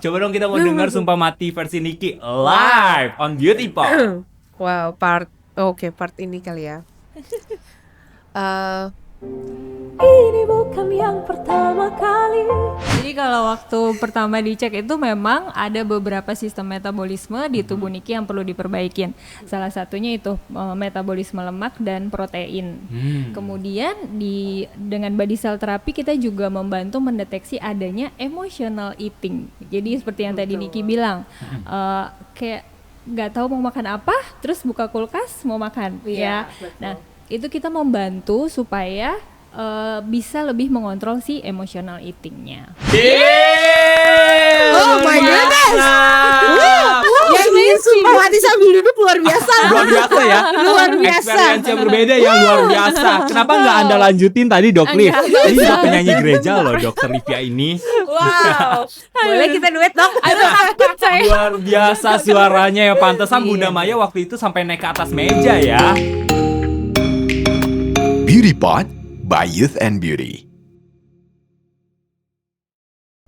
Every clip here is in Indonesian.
Coba dong kita mau dengar Sumpah Mati versi Niki live on Beauty Pop. Wow, part ini kali ya. Ini bukan yang pertama kali. Jadi kalau waktu pertama dicek itu memang ada beberapa sistem metabolisme di tubuh Niki yang perlu diperbaikin. Salah satunya itu metabolisme lemak dan protein. Kemudian dengan body cell terapi kita juga membantu mendeteksi adanya emotional eating. Jadi seperti yang tadi Niki bilang, kayak nggak tahu mau makan apa, terus buka kulkas mau makan, ya. Betul. Nah itu kita membantu supaya bisa lebih mengontrol si emotional eating-nya. Oh my goodness. Yang ini Sumpah Mati sambil duduk luar biasa. Luar biasa ya. Luar biasa. Experience yang berbeda ya, luar biasa. Kenapa nggak Anda lanjutin tadi, Dok Liv? Ini juga penyanyi gereja loh, Dokter Livia ini. Wow. Boleh kita duet dong? Takut saya. Luar biasa suaranya ya, pantesan Bunda Maya waktu itu sampai naik ke atas meja ya. Beauty Pot by Youth and Beauty.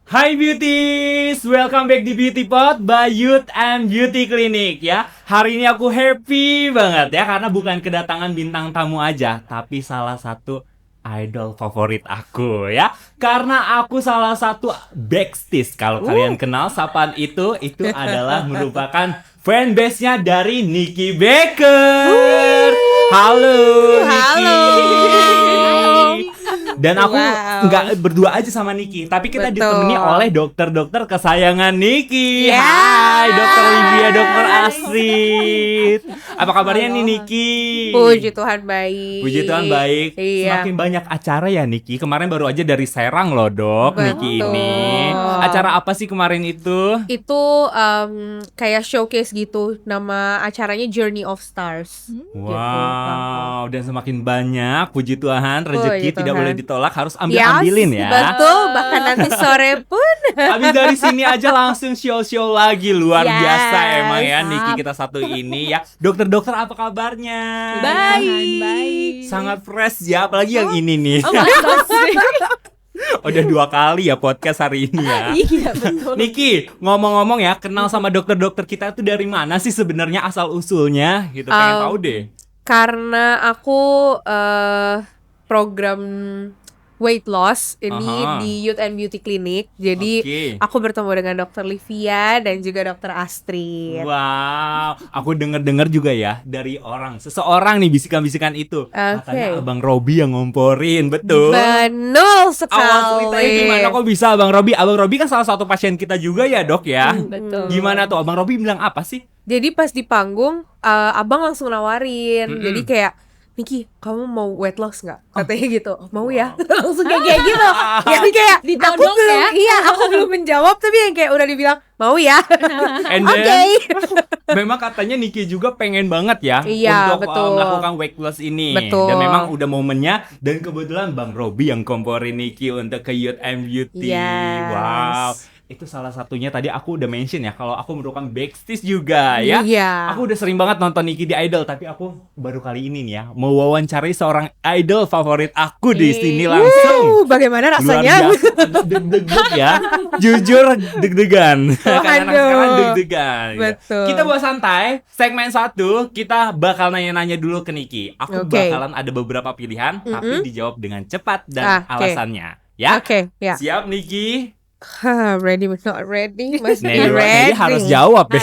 Hai Beauties, welcome back di Beauty Pot by Youth and Beauty Clinic ya. Hari ini aku happy banget ya, karena bukan kedatangan bintang tamu aja, tapi salah satu idol favorit aku ya. Karena aku salah satu backstage, kalau kalian kenal sapaan itu adalah merupakan fanbase-nya dari Nikki Baker. Halo Nikki. Dan aku nggak berdua aja sama Niki, tapi kita ditemani oleh dokter-dokter kesayangan Niki. Hai, Dokter Livia, Dokter Astrid. Apa kabarnya nih Niki? Puji Tuhan baik. Puji Tuhan baik. Iya. Semakin banyak acara ya Niki. Kemarin baru aja dari Serang loh Dok, Niki ini. Acara apa sih kemarin itu? Itu kayak showcase gitu. Nama acaranya Journey of Stars. Wow, dan semakin banyak, puji Tuhan, rezeki Puji tidak Tuhan. boleh ditolak, harus ambilin ya. Betul, bahkan nanti sore pun. Habis dari sini aja langsung show-show lagi. Luar Yes, biasa emang ya mantap. Niki kita satu ini ya. Dokter-dokter apa kabarnya? Baik. Sangat fresh ya, apalagi yang ini nih. Oh, masa sih? Udah 2 kali ya podcast hari ini ya. Iya betul. Niki, ngomong-ngomong ya, kenal sama dokter-dokter kita itu dari mana sih sebenarnya asal usulnya? Gitu, pengen tahu deh. Karena aku program weight loss ini Aha. di Youth and Beauty Clinic. Jadi Oke. aku bertemu dengan Dokter Livia dan juga Dokter Astrid. Wow, aku denger juga ya dari seseorang nih bisikan-bisikan itu. Katanya Abang Robi yang ngomporin, betul? Betul sekali. Awal ceritanya gimana kok bisa Abang Robi? Abang Robi kan salah satu pasien kita juga ya Dok ya. Betul. Gimana tuh Abang Robi bilang apa sih? Jadi pas di panggung, abang langsung nawarin. Jadi kayak, Niki, kamu mau weight loss nggak? Katanya gitu. Mau ya? Langsung kayak gitu. Yang kayak Ditodong ya? Iya, aku belum menjawab, tapi yang kayak udah dibilang mau ya. And then, memang katanya Niki juga pengen banget ya Iya, untuk betul. melakukan weight loss ini. Betul. Dan memang udah momennya. Dan kebetulan Bang Robi yang komporin Niki untuk ke Youth and Beauty. Yes. Wow. Itu salah satunya tadi aku udah mention ya, kalau aku merupakan backstage juga ya. Iya. Aku udah sering banget nonton Niki di Idol, tapi aku baru kali ini nih ya mau wawancarai seorang idol favorit aku di sini langsung. Bagaimana Luar rasanya? biasa, deg-degan ya. Jujur deg-degan. Karena anak Aduh. sekarang deg-degan. Betul. Kita buat santai. Segmen 1 kita bakal nanya-nanya dulu ke Niki. Aku Oke. bakalan ada beberapa pilihan, tapi dijawab dengan cepat dan Oke. alasannya. Ya. Oke, ya. Siap Niki? Ready but not ready. Must be Nih, ready. harus jawab ya.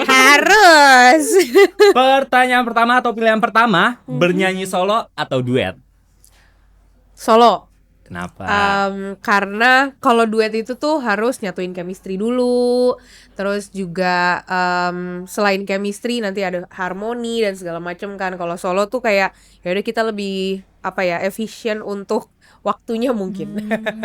Harus. Pertanyaan pertama atau pilihan pertama, bernyanyi solo atau duet? Solo. Kenapa? Karena kalau duet itu tuh harus nyatuin chemistry dulu. Terus juga selain chemistry nanti ada harmoni dan segala macam kan. Kalau solo tuh kayak ya udah kita lebih efisien untuk waktunya mungkin.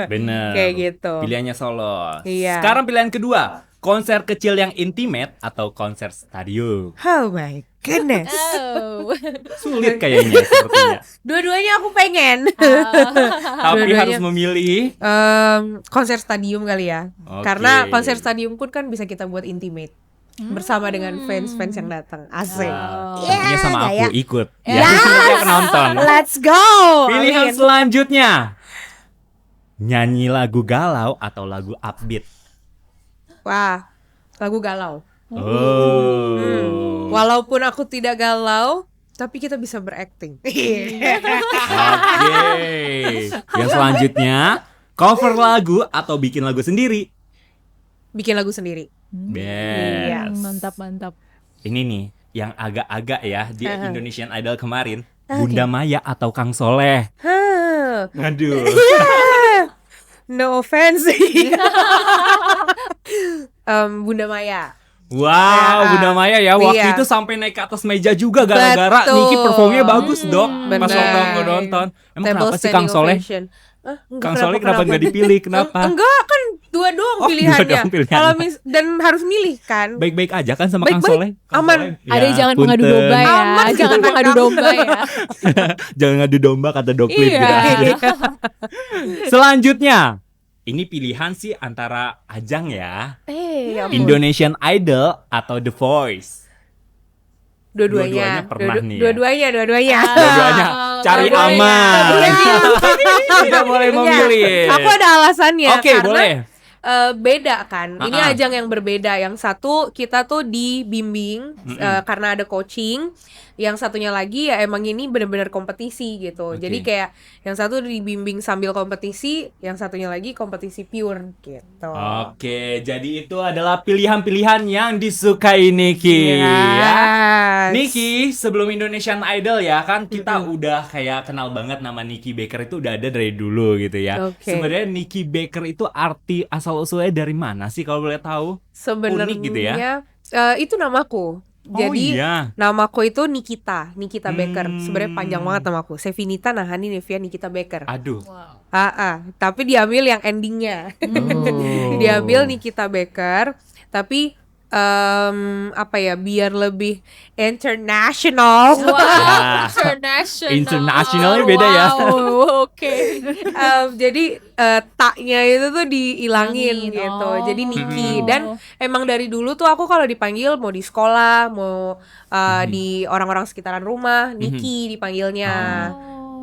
Bener. Kayak gitu. Pilihannya solo. Iya. Sekarang pilihan kedua, konser kecil yang intimate atau konser stadium? Oh my goodness. Oh. Sulit kayaknya sepertinya. Dua-duanya aku pengen. Tapi Dua-duanya. harus memilih. Konser stadium kali ya. Oke. Karena konser stadium pun kan bisa kita buat intimate. Bersama dengan fans-fans yang datang. Asik. Tentunya sama aku gaya. ikut. Ya, sebagai penonton. Let's go. Pilihan Amin. selanjutnya, nyanyi lagu galau atau lagu upbeat? Wah, lagu galau. Oh. Walaupun aku tidak galau, tapi kita bisa berakting. Oke. Yang selanjutnya, cover lagu atau bikin lagu sendiri? Bikin lagu sendiri. Best. Mantap. Ini nih yang agak-agak ya di Indonesian Idol kemarin, Bunda Maya atau Kang Soleh. Hah. Aduh. No offense. Bunda Maya. Wow, Bunda Maya ya waktu Iya. itu sampai naik ke atas meja juga gara-gara Betul. Niki performnya bagus dong. Pas Bener. waktu aku nonton. Emang Table kenapa sih standing Kang Soleh? ovation. Kang Soleh kenapa nggak dipilih? Kenapa? Enggak, kan dua doang Oh, pilihannya. dua doang pilihannya. Kalau dan harus milih kan. Baik-baik aja kan sama Kang Baik-baik, Soleh? Kang aman. Soleh, Ada ya, jangan punten. mengadu domba ya. Aman, Jangan kata mengadu kamu. domba ya. Jangan ngadu domba kata Doklit Iya. ya. Selanjutnya, ini pilihan sih antara ajang ya, Ya ampun. Indonesian Idol atau The Voice. Dua-duanya Dua-duanya pernah nih ya. Dua-duanya. Dua-duanya cari dua-duanya. aman. Tidak boleh memilih. Aku ada alasannya. Oke, karena boleh. beda kan. Ini Ah-ah. ajang yang berbeda. Yang satu kita tuh dibimbing karena ada coaching. Yang satunya lagi ya emang ini benar-benar kompetisi gitu. Oke. Jadi kayak yang satu dibimbing sambil kompetisi, yang satunya lagi kompetisi pure gitu. Oke, jadi itu adalah pilihan-pilihan yang disukai Niki. Ya. Yes. Niki, sebelum Indonesian Idol ya kan kita udah kayak kenal banget nama Niki Baker itu udah ada dari dulu gitu ya. Oke. Sebenarnya Niki Baker itu arti asal usulnya dari mana sih kalau boleh tahu? Sebenarnya Unik gitu ya? Itu namaku. Oh, Jadi iya. namaku itu Nikita Baker. Sebenarnya panjang banget namaku. Sevinita Nahani Nevia Nikita Baker. Aduh. Tapi diambil yang endingnya. Oh. Diambil Nikita Baker. Tapi apa ya, biar lebih international. Wah. International. Internationalnya beda ya. Wow, oke. Jadi taknya itu tuh dihilangin Hilangin, gitu. oh. Jadi Niki. Dan emang dari dulu tuh aku kalau dipanggil mau di sekolah, mau di orang-orang sekitaran rumah, Niki dipanggilnya.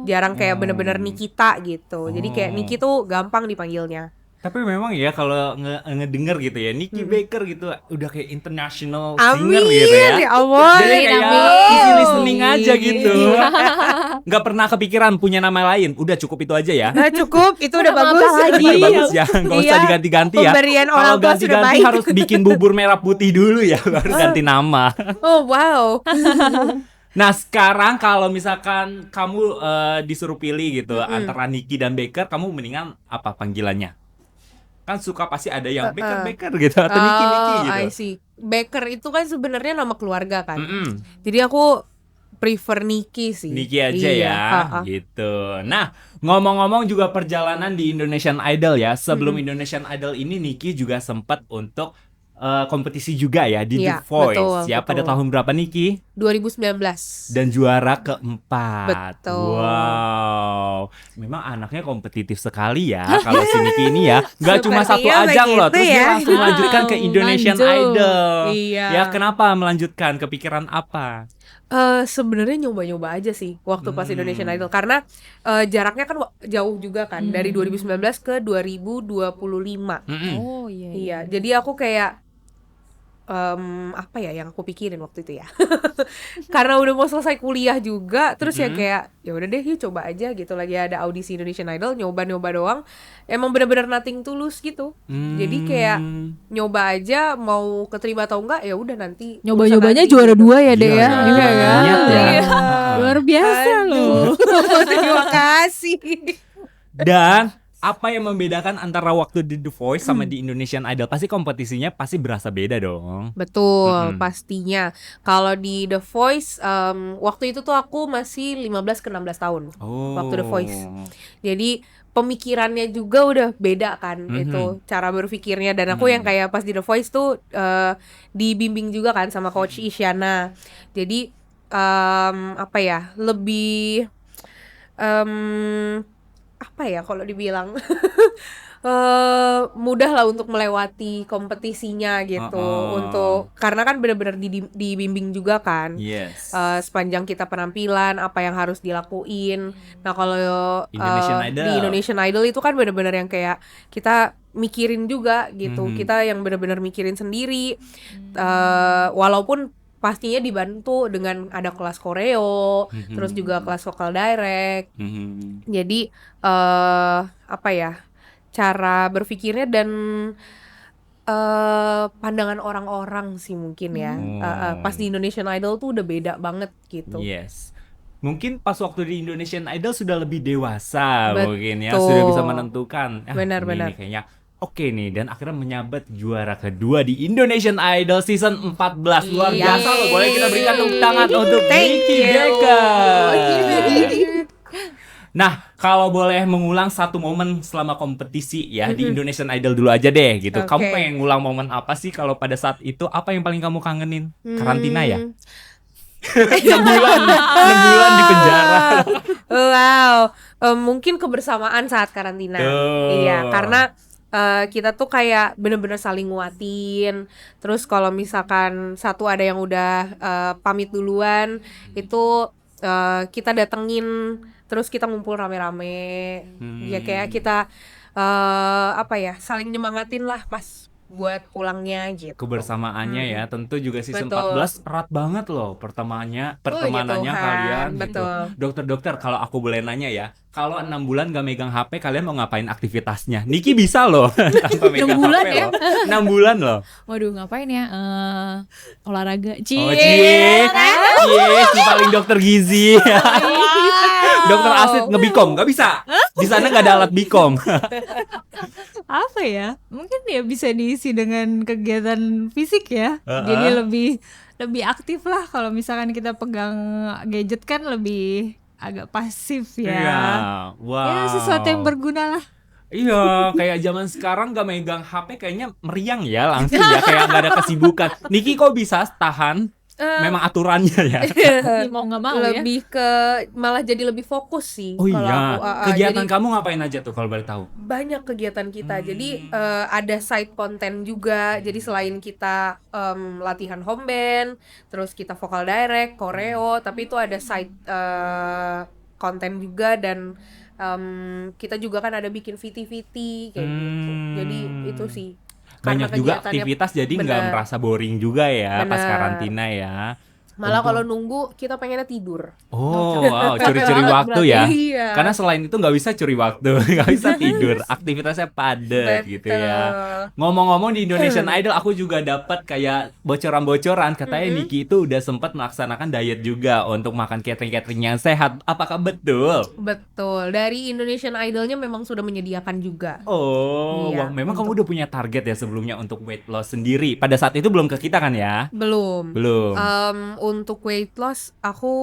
Jarang kayak bener-bener Nikita gitu. Jadi kayak Niki tuh gampang dipanggilnya. Tapi memang ya kalau ngedenger gitu ya Niki Baker gitu udah kayak international Amin, singer gitu ya. ya ampun. Jadi kayak Amin. easy listening aja gitu. Nggak pernah kepikiran punya nama lain. Udah cukup itu aja ya. Nah, cukup, itu udah Apa bagus. lagi? Udah bagus ya, nggak usah Iya, diganti-ganti ya. pemberian Kalau orang tua sudah ganti-ganti baik. harus bikin bubur merah putih dulu ya, baru ganti nama. Oh, wow. Nah sekarang kalau misalkan kamu disuruh pilih gitu antara Niki dan Baker, kamu mendingan apa panggilannya? Kan suka pasti ada yang Baker gitu atau Niki gitu. I see. Baker itu kan sebenarnya nama keluarga kan. Mm-mm. Jadi aku prefer Niki sih. Niki aja Iya, ya, ha-ha. gitu. Nah, ngomong-ngomong juga perjalanan di Indonesian Idol ya. Sebelum Indonesian Idol ini Niki juga sempat untuk kompetisi juga ya di Iya, The Voice betul, ya. Pada betul. tahun berapa Niki? 2019. Dan juara keempat. Betul. Wow, memang anaknya kompetitif sekali ya. Kalau si Niki ini ya, nggak cuma satu Sepertinya ajang loh, begitu terus dia ya. langsung melanjutkan ke Indonesian Lanjut. Idol. Iya. Ya kenapa melanjutkan? Kepikiran apa? Sebenarnya nyoba-nyoba aja sih waktu pas Indonesian Idol karena jaraknya kan jauh juga kan dari 2019 ke 2025. Mm-mm. Oh iya. Iya, jadi aku kayak apa ya yang aku pikirin waktu itu ya. Karena udah mau selesai kuliah juga, terus ya kayak ya udah deh yuk coba aja gitu, lagi ada audisi Indonesian Idol, nyoba-nyoba doang. Emang bener-bener nothing tulus gitu. Jadi kayak nyoba aja, mau keterima atau enggak ya udah nanti. Nyoba-nyobanya urusan juara nanti, 2 ya Iya, deh ya. iya, Iya kan? niat ya. Iya. Ah. Luar biasa loh. Aduh, terima kasih. Dan apa yang membedakan antara waktu di The Voice sama di Indonesian Idol? Pasti kompetisinya pasti berasa beda dong. Betul, pastinya. Kalau di The Voice, waktu itu tuh aku masih 15 ke 16 tahun. Oh. Waktu The Voice. Jadi pemikirannya juga udah beda kan, itu cara berpikirnya. Dan aku yang kayak pas di The Voice tuh dibimbing juga kan sama Coach Isyana. Jadi apa ya, lebih apa ya kalau dibilang mudah lah untuk melewati kompetisinya gitu. Untuk karena kan benar-benar dibimbing juga kan. Yes. Sepanjang kita penampilan apa yang harus dilakuin. Nah kalau Indonesian Idol. di Indonesian Idol itu kan benar-benar yang kayak kita mikirin juga gitu. Kita yang benar-benar mikirin sendiri. Walaupun pastinya dibantu dengan ada kelas koreo, terus juga kelas vokal direct. Jadi apa ya, cara berpikirnya dan pandangan orang-orang sih mungkin ya. Pas di Indonesian Idol tuh udah beda banget gitu. Yes. Mungkin pas waktu di Indonesian Idol sudah lebih dewasa mungkin ya, Betul. sudah bisa menentukan. Benar-benar. Ini kayaknya oke nih, dan akhirnya menyabet juara kedua di Indonesian Idol season 14. Luar biasa loh, boleh kita berikan tepuk tangan untuk Thank Niki you. Decker. Nah, kalau boleh mengulang satu momen selama kompetisi ya di Indonesian Idol dulu aja deh gitu. Oke. Kamu pengen ngulang momen apa sih kalau pada saat itu? Apa yang paling kamu kangenin? Karantina ya? 6 bulan di penjara. Wow, mungkin kebersamaan saat karantina. Tuh. Iya, karena kita tuh kayak bener-bener saling nguatin. Terus kalau misalkan satu ada yang udah pamit duluan, itu kita datengin, terus kita ngumpul rame-rame. Ya kayak kita apa ya, saling nyemangatin lah pas buat pulangnya gitu. Kebersamaannya ya, tentu juga season Betul. 14 erat banget loh pertemanannya Tuhan, kalian gitu. betul. Dokter-dokter, kalau aku boleh nanya ya, kalau 6 bulan gak megang HP, kalian mau ngapain aktivitasnya? Niki bisa loh tanpa megang 6 bulan HP ya? loh. 6 bulan loh. Waduh, ngapain ya? Olahraga. Oh cie, si paling dokter gizi. Dokter Asit ngebikom, gak bisa. Di sana gak ada alat bikom. Apa ya? Mungkin ya bisa diisi dengan kegiatan fisik ya. Jadi lebih aktif lah. Kalau misalkan kita pegang gadget kan lebih agak pasif ya. Iya, wow. Ya sesuatu yang berguna lah. Iya, kayak zaman sekarang gak megang HP kayaknya meriang ya langsung ya, kayak gak ada kesibukan. Niki kok bisa tahan? Memang aturannya ya. Mau nggak mau ya. Lebih ke malah jadi lebih fokus sih. Oh kalau iya, aku. kegiatan Jadi kamu ngapain aja tuh kalau boleh tahu? banyak kegiatan kita. Jadi ada side konten juga. Jadi selain kita latihan home band, terus kita vokal direct, koreo, tapi itu ada side konten juga, dan kita juga kan ada bikin VT kayak gitu. Jadi itu sih. Karena Banyak juga kegiatannya aktivitas jadi nggak bener. merasa boring juga ya pas Bener. karantina ya. Malah kalau nunggu kita pengennya tidur. Oh, wow, curi-curi banget waktu berarti. ya. Iya. Karena selain itu nggak bisa curi waktu, nggak bisa tidur, aktivitasnya padat gitu ya. Ngomong-ngomong di Indonesian Idol, aku juga dapat kayak bocoran-bocoran katanya Niki itu udah sempat melaksanakan diet juga untuk makan catering-catering yang sehat. Apakah betul? Betul. Dari Indonesian Idol-nya memang sudah menyediakan juga. Oh, Iya, wah, memang kamu udah punya target ya sebelumnya untuk weight loss sendiri. Pada saat itu belum ke kita kan ya? Belum. Belum. Untuk weight loss aku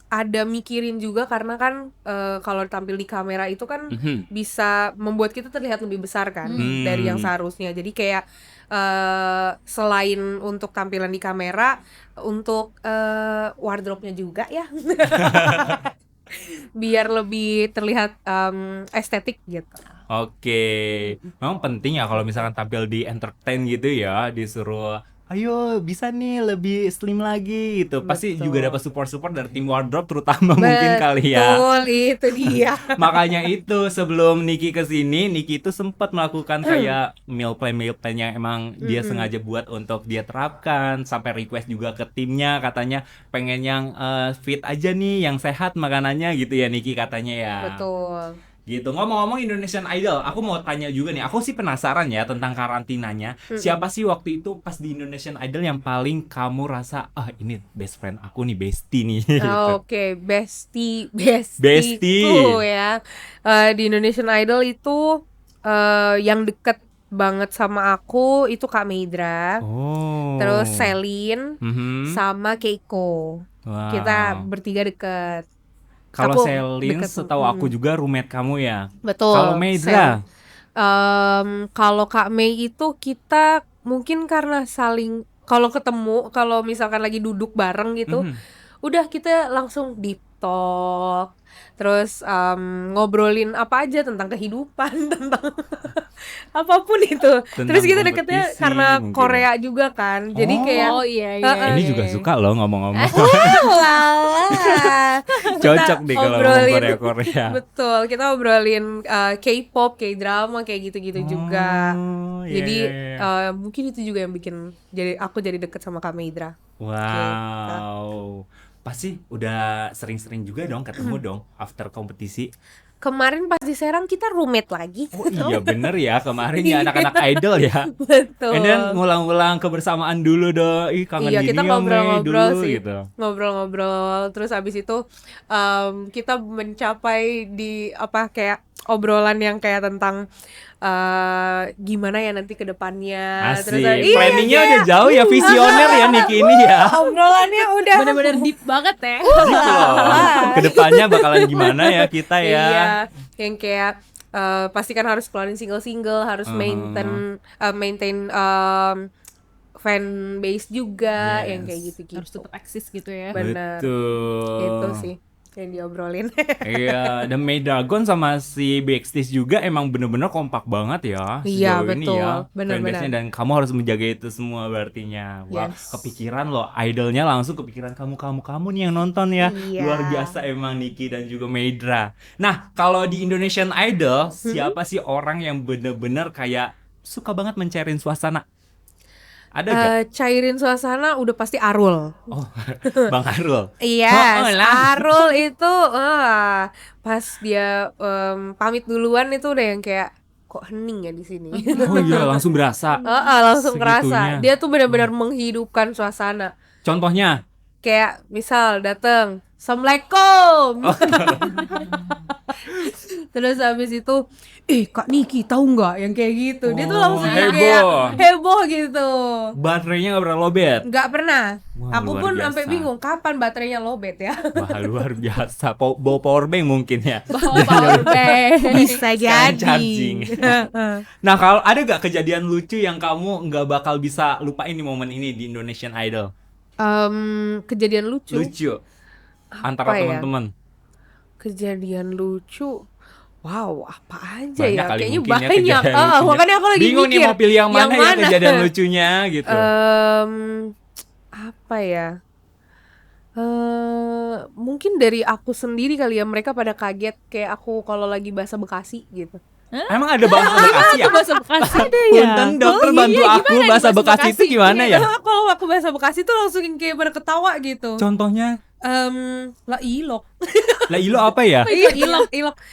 ada mikirin juga, karena kan kalau tampil di kamera itu kan bisa membuat kita terlihat lebih besar kan dari yang seharusnya. Jadi kayak selain untuk tampilan di kamera, untuk wardrobe-nya juga ya. Biar lebih terlihat estetik gitu. Oke, memang penting ya kalau misalkan tampil di entertain gitu ya, disuruh ayo bisa nih lebih slim lagi gitu. Pasti Betul. juga dapat support dari tim wardrobe terutama mungkin kali ya. Betul, itu dia. Makanya itu sebelum Niki kesini, Niki itu sempat melakukan kayak meal plan yang emang dia sengaja buat untuk dia terapkan, sampai request juga ke timnya katanya pengen yang fit aja nih, yang sehat makanannya gitu ya Niki katanya ya. Betul. Gitu. Ngomong-ngomong Indonesian Idol, aku mau tanya juga nih. Aku sih penasaran ya tentang karantinanya. Siapa sih waktu itu pas di Indonesian Idol yang paling kamu rasa ini best friend aku nih, bestie nih gitu. Oke, bestie Bestie. ya. Di Indonesian Idol itu yang deket banget sama aku itu Kak Meidra, Oh. terus Selin, Mhm. sama Keiko. Wow. Kita bertiga deket. Kalau Aku Selin deket, setahu aku juga roommate kamu ya. Betul. Kalau Meidra, Kalau Kak Mei itu kita mungkin karena saling kalau ketemu, kalau misalkan lagi duduk bareng gitu, udah kita langsung deep TikTok, terus ngobrolin apa aja tentang kehidupan, tentang apapun itu. Terus kita deketnya kompetisi karena mungkin. Korea juga kan, jadi kayak Oh iya Ini juga suka loh ngomong-ngomong. Lala. Cocok nih kalau ngomong Obrolin. Korea-Korea. Betul, kita obrolin K-pop, K-drama kayak gitu-gitu juga. iya, Jadi iya, iya. mungkin itu juga yang bikin aku jadi deket sama Kak Meidra. Wow. Pasti udah sering-sering juga dong ketemu dong after kompetisi. Kemarin pas di Serang kita roommate lagi. Oh iya bener ya, kemarin ya anak-anak idol ya. Betul. And then ngulang-ngulang kebersamaan dulu dong. Ih kangen Iya, gini kita ya, Mei, ngobrol-ngobrol dulu sih. gitu. Ngobrol-ngobrol, terus abis itu kita mencapai di apa kayak obrolan yang kayak tentang gimana ya nanti ke depannya. Asik. Terus Planningnya udah jauh ya, visioner ya Niki ini ya. obrolannya udah bener-bener deep banget ya. Gitu loh. Kedepannya bakalan gimana ya kita ya. Iya, yang kayak pasti kan harus keluarin single-single, harus maintain fan base juga, Yes. yang kayak gitu-gitu. Harus tetap eksis gitu ya. Bener. Betul. Itu sih yang diobrolin. Iya, dan May Dragon sama si Backstage juga emang bener-bener kompak banget ya Iya, sejauh ini betul. ya Bener-bener. fanbase-nya, dan kamu harus menjaga itu semua berartinya. Wah, Yes. kepikiran loh, idolnya langsung kepikiran kamu nih yang nonton ya. Iya. Luar biasa emang Niki dan juga Maydra. Nah, kalau di Indonesian Idol, siapa sih orang yang bener-bener kayak suka banget mencairin suasana? Ada gak? Cairin suasana udah pasti Arul. Oh, Bang Arul. Iya, Oh, lah. Arul itu pas dia pamit duluan itu udah yang kayak kok hening ya di sini. Oh iya, langsung berasa. Langsung Segitunya. kerasa. Dia tuh benar-benar menghidupkan suasana. Contohnya? Kayak misal dateng, Assalamualaikum. Terus habis itu, Kak Niki tahu nggak yang kayak gitu? Dia tuh langsung heboh. kayak heboh gitu. Baterainya gak pernah lobet. Nggak pernah. Wah, Aku luar pun biasa. sampai bingung kapan baterainya lobet ya. Wah, luar biasa. Bawa power bank mungkin ya. Power bank. Bisa Sekalian jadi. charging. Nah, kalau ada gak kejadian lucu yang kamu nggak bakal bisa lupain di momen ini di Indonesian Idol? Kejadian lucu. Lucu. Antara ya? teman-teman. Kejadian lucu. Wow, apa aja Banyak ya? kali Kayaknya mungkin ya banyak. kejadian lucunya. Makanya aku lagi bingung mikir. nih mau pilih yang mana ya kejadian mana? lucunya gitu. Apa ya? Mungkin dari aku sendiri kali ya, mereka pada kaget kayak aku kalau lagi bahasa Bekasi gitu. Emang ada bahasa Bekasi ya? Bahasa Bekasi ada ya. Punten dokter iya, bantu aku bahasa Bekasi itu gimana ya? Kalau aku bahasa Bekasi tuh langsung kayak pada ketawa gitu. Contohnya? Lah ilok. Lah ilo apa ya? Iya,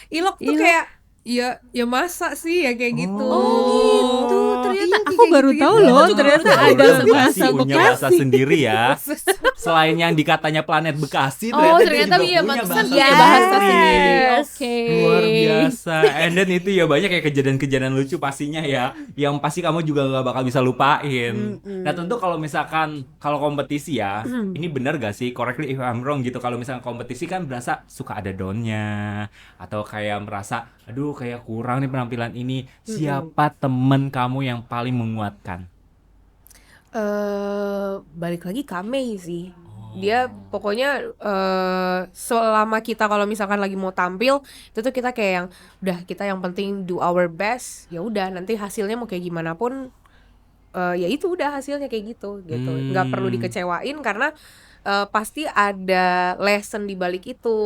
ilok tuh kayak ya masa sih ya kayak gitu. gitu. Ternyata Iya, aku kayak baru gitu-gitu. tahu loh. Aku juga Ternyata baru ada tahu. bahasa punya bahasa Bekasi. sendiri ya. Selain yang dikatanya planet Bekasi, Oh, dia ternyata juga iya punya pantesan bahasa punya Yes. bahasa sendiri. Oke. Luar biasa. And then itu ya banyak kayak kejadian-kejadian lucu pastinya ya, yang pasti kamu juga gak bakal bisa lupain. Nah tentu kalau misalkan kalau kompetisi ya, ini benar gak sih, correctly if I'm wrong gitu, kalau misalkan kompetisi kan berasa suka ada downnya, atau kayak merasa aduh kayak kurang nih penampilan ini. Siapa temen kamu yang paling menguatkan? Balik lagi Kamei sih. Dia pokoknya selama kita kalau misalkan lagi mau tampil itu tuh kita kayak yang udah kita yang penting do our best, ya udah nanti hasilnya mau kayak gimana pun ya itu udah hasilnya kayak gitu nggak perlu dikecewain karena pasti ada lesson di balik itu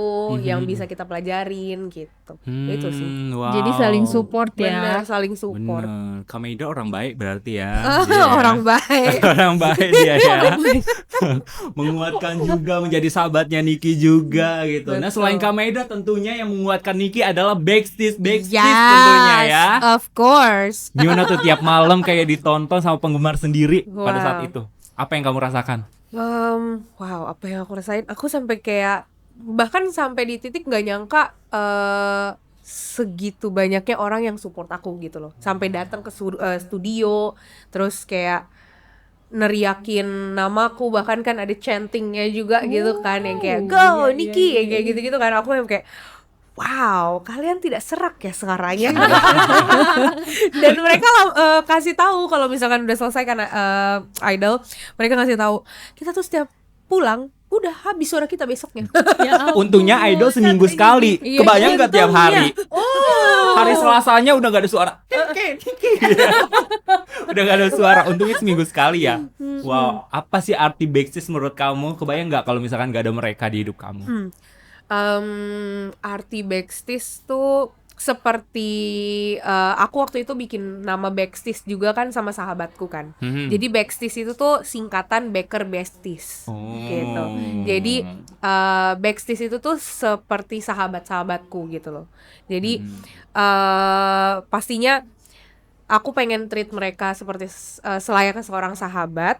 yang bisa kita pelajarin gitu. Itu sih. Wow. Jadi saling support Bener, ya. saling support. Bener. Kameida orang baik berarti ya. Dia ya. Orang baik. Orang baik dia ya. Menguatkan juga, menjadi sahabatnya Niki juga gitu. Nah, Betul. selain Kameida tentunya yang menguatkan Niki adalah Backstage Yes, tentunya ya. of course. Gimana tuh tiap malam kayak ditonton sama penggemar sendiri pada Wow. saat itu? Apa yang kamu rasakan? Wow, apa yang aku rasain? Aku sampai kayak bahkan sampai di titik nggak nyangka segitu banyaknya orang yang support aku gitu loh. Sampai datang ke studio, terus kayak neriakin namaku, bahkan kan ada chantingnya juga gitu kan yang kayak go Niki yang kayak gitu-gitu kan. Aku yang kayak wow, kalian tidak serak ya suaranya. Dan mereka kasih tahu kalau misalkan udah selesai kan idol, mereka kasih tahu kita tuh setiap pulang udah habis suara kita besoknya. Ya ampun, Untungnya idol seminggu sekali. Iya, Kebayang nggak tiap hari? Oh. Hari Selasanya udah nggak ada suara. Udah nggak ada suara. Untungnya seminggu sekali ya. Wow, apa sih arti backstage menurut kamu? Kebayang nggak kalau misalkan nggak ada mereka di hidup kamu? Arti backstage tuh seperti aku waktu itu bikin nama backstage juga kan sama sahabatku kan. Jadi backstage itu tuh singkatan Baker Besties gitu. Jadi backstage itu tuh seperti sahabat-sahabatku gitu loh. Jadi pastinya aku pengen treat mereka seperti selayaknya seorang sahabat.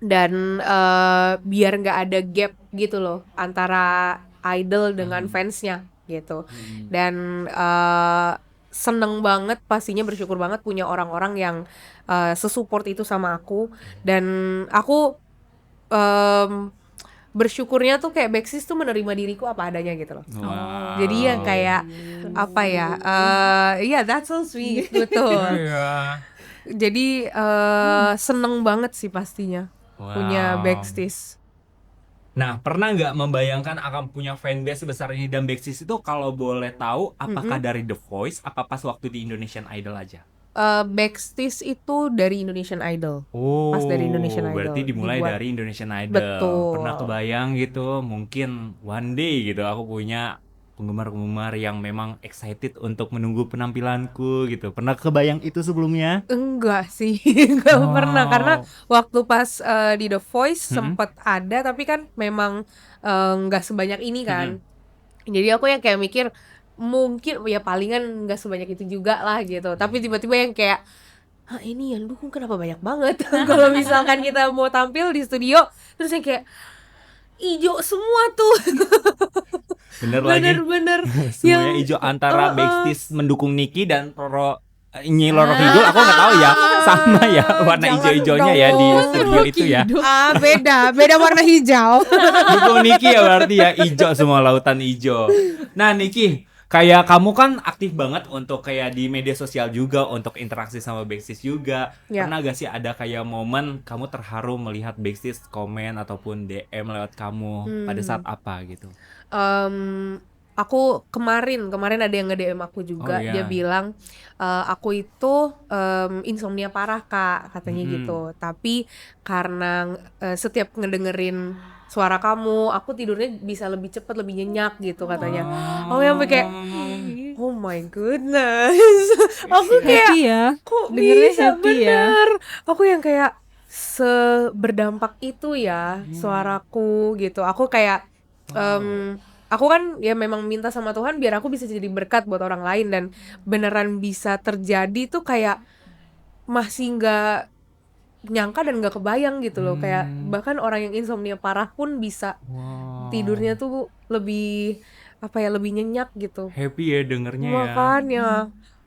Dan biar nggak ada gap gitu loh antara idol dengan fansnya gitu. Dan seneng banget, pastinya bersyukur banget punya orang-orang yang sesupport itu sama aku. Dan aku bersyukurnya tuh kayak backstage tuh menerima diriku apa adanya gitu loh. Wow. Jadi yang kayak apa ya, yeah, that's so sweet, betul. Iya. Jadi seneng banget sih pastinya punya Wow. backstage. Nah, pernah nggak membayangkan akan punya fanbase sebesar ini? Dan backstage itu kalau boleh tahu, apakah dari The Voice, apa pas waktu di Indonesian Idol aja? Backstage itu dari Indonesian Idol. Oh, Pas dari Indonesian Idol berarti dimulai dibuat. dari Indonesian Idol. Betul. Pernah kebayang gitu, mungkin one day gitu aku punya penggemar-penggemar yang memang excited untuk menunggu penampilanku gitu. Pernah kebayang itu sebelumnya? Enggak sih, enggak Wow. pernah, karena waktu pas di The Voice sempet ada, tapi kan memang enggak sebanyak ini kan. Jadi aku yang kayak mikir mungkin ya palingan enggak sebanyak itu juga lah gitu. Tapi tiba-tiba yang kayak ini yang dukung kenapa banyak banget. Kalau misalkan kita mau tampil di studio terus yang kayak ijo semua tuh. Bener lagi. Bener-bener Semuanya hijau antara backstage mendukung Niki dan Nyi Roro Kidul, aku nggak tahu ya, sama ya warna Jangan hijau-hijaunya ya di dong. studio itu ya. beda warna hijau. Dukung Niki ya berarti ya, hijau semua, lautan hijau. Nah Niki, kayak kamu kan aktif banget untuk kayak di media sosial juga, untuk interaksi sama backstage juga. Ya. Pernah gak sih ada kayak momen kamu terharu melihat backstage komen ataupun DM lewat kamu pada saat apa gitu? Aku kemarin ada yang nge-DM aku juga. Oh, iya. Dia bilang aku itu insomnia parah Kak, katanya gitu. Tapi karena setiap ngedengerin suara kamu, aku tidurnya bisa lebih cepat, lebih nyenyak gitu katanya. Oh yang kayak oh my goodness. Aku kayak Happy ya. kok Dengernya bisa happy ya. bener. Aku yang kayak seberdampak itu ya suaraku gitu. Aku kayak aku kan ya memang minta sama Tuhan biar aku bisa jadi berkat buat orang lain, dan beneran bisa terjadi tuh kayak masih nggak nyangka dan nggak kebayang gitu loh. Kayak bahkan orang yang insomnia parah pun bisa tidurnya tuh lebih apa ya, lebih nyenyak gitu. Happy ya dengernya ya. Makanya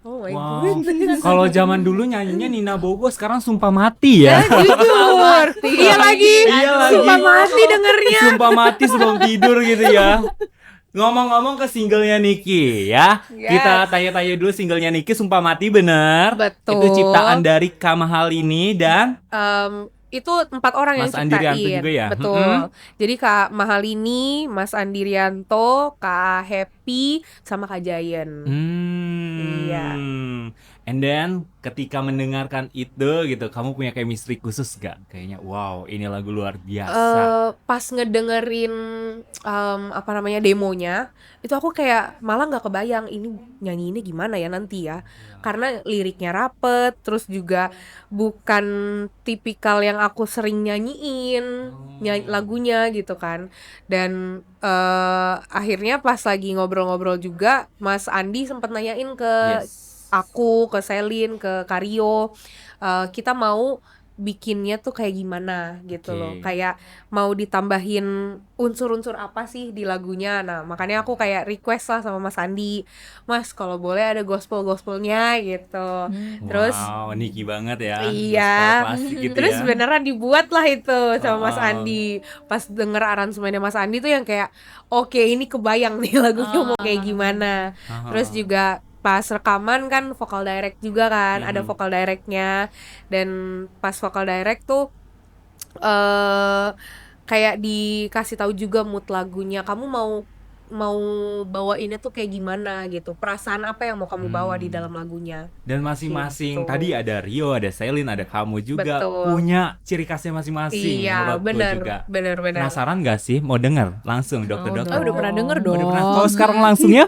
oh my Wow. goodness. Kalau zaman dulu nyanyinya Nina Bobo, sekarang Sumpah Mati ya. Jujur. Iya lagi. Iya lagi. Sumpah mati dengernya. Sumpah Mati sebelum tidur gitu ya. Ngomong-ngomong ke singlenya Niki ya. Yes. Kita tanya-tanya dulu singlenya Niki, Sumpah Mati, bener. Betul. Itu ciptaan dari Kamahalini dan Itu 4 orang yang Mas Andi ciptain. Rianto juga ya? Betul. Jadi Kak Mahalini, Mas Andi Rianto, Kak Happy, sama Kak Jayan. Iya. And then ketika mendengarkan itu gitu, kamu punya chemistry khusus gak? Kayaknya wow, ini lagu luar biasa. Pas ngedengerin apa namanya demonya, itu aku kayak malah nggak kebayang ini nyanyiinnya gimana ya nanti ya, karena liriknya rapet, terus juga bukan tipikal yang aku sering nyanyiin lagunya gitu kan. Dan akhirnya pas lagi ngobrol-ngobrol juga, Mas Andi sempat nanyain ke aku, ke Selin, ke Karyo, kita mau bikinnya tuh kayak gimana gitu loh. Kayak mau ditambahin unsur-unsur apa sih di lagunya. Nah, makanya aku kayak request lah sama Mas Andi, Mas kalau boleh ada gospel-gospelnya gitu. Terus Wow, Niki banget ya. iya. Gospel klasik gitu Terus ya. beneran dibuat lah itu sama Mas Andi. Pas denger aransemennya Mas Andi tuh yang kayak oke, ini kebayang nih lagunya mau kayak gimana. Terus juga pas rekaman kan vokal direct juga kan, ada vokal directnya. Dan pas vokal direct tuh kayak dikasih tahu juga mood lagunya, kamu mau bawainnya tuh kayak gimana gitu, perasaan apa yang mau kamu bawa di dalam lagunya. Dan masing-masing Gitu. tadi ada Rio, ada Celine, ada kamu juga Betul. punya ciri khasnya masing-masing. Iya, menurutku benar, juga. benar. Penasaran gak sih? Mau denger langsung dokter-dokter? Oh, udah pernah denger dong. Udah pernah. Kalau sekarang langsung ya?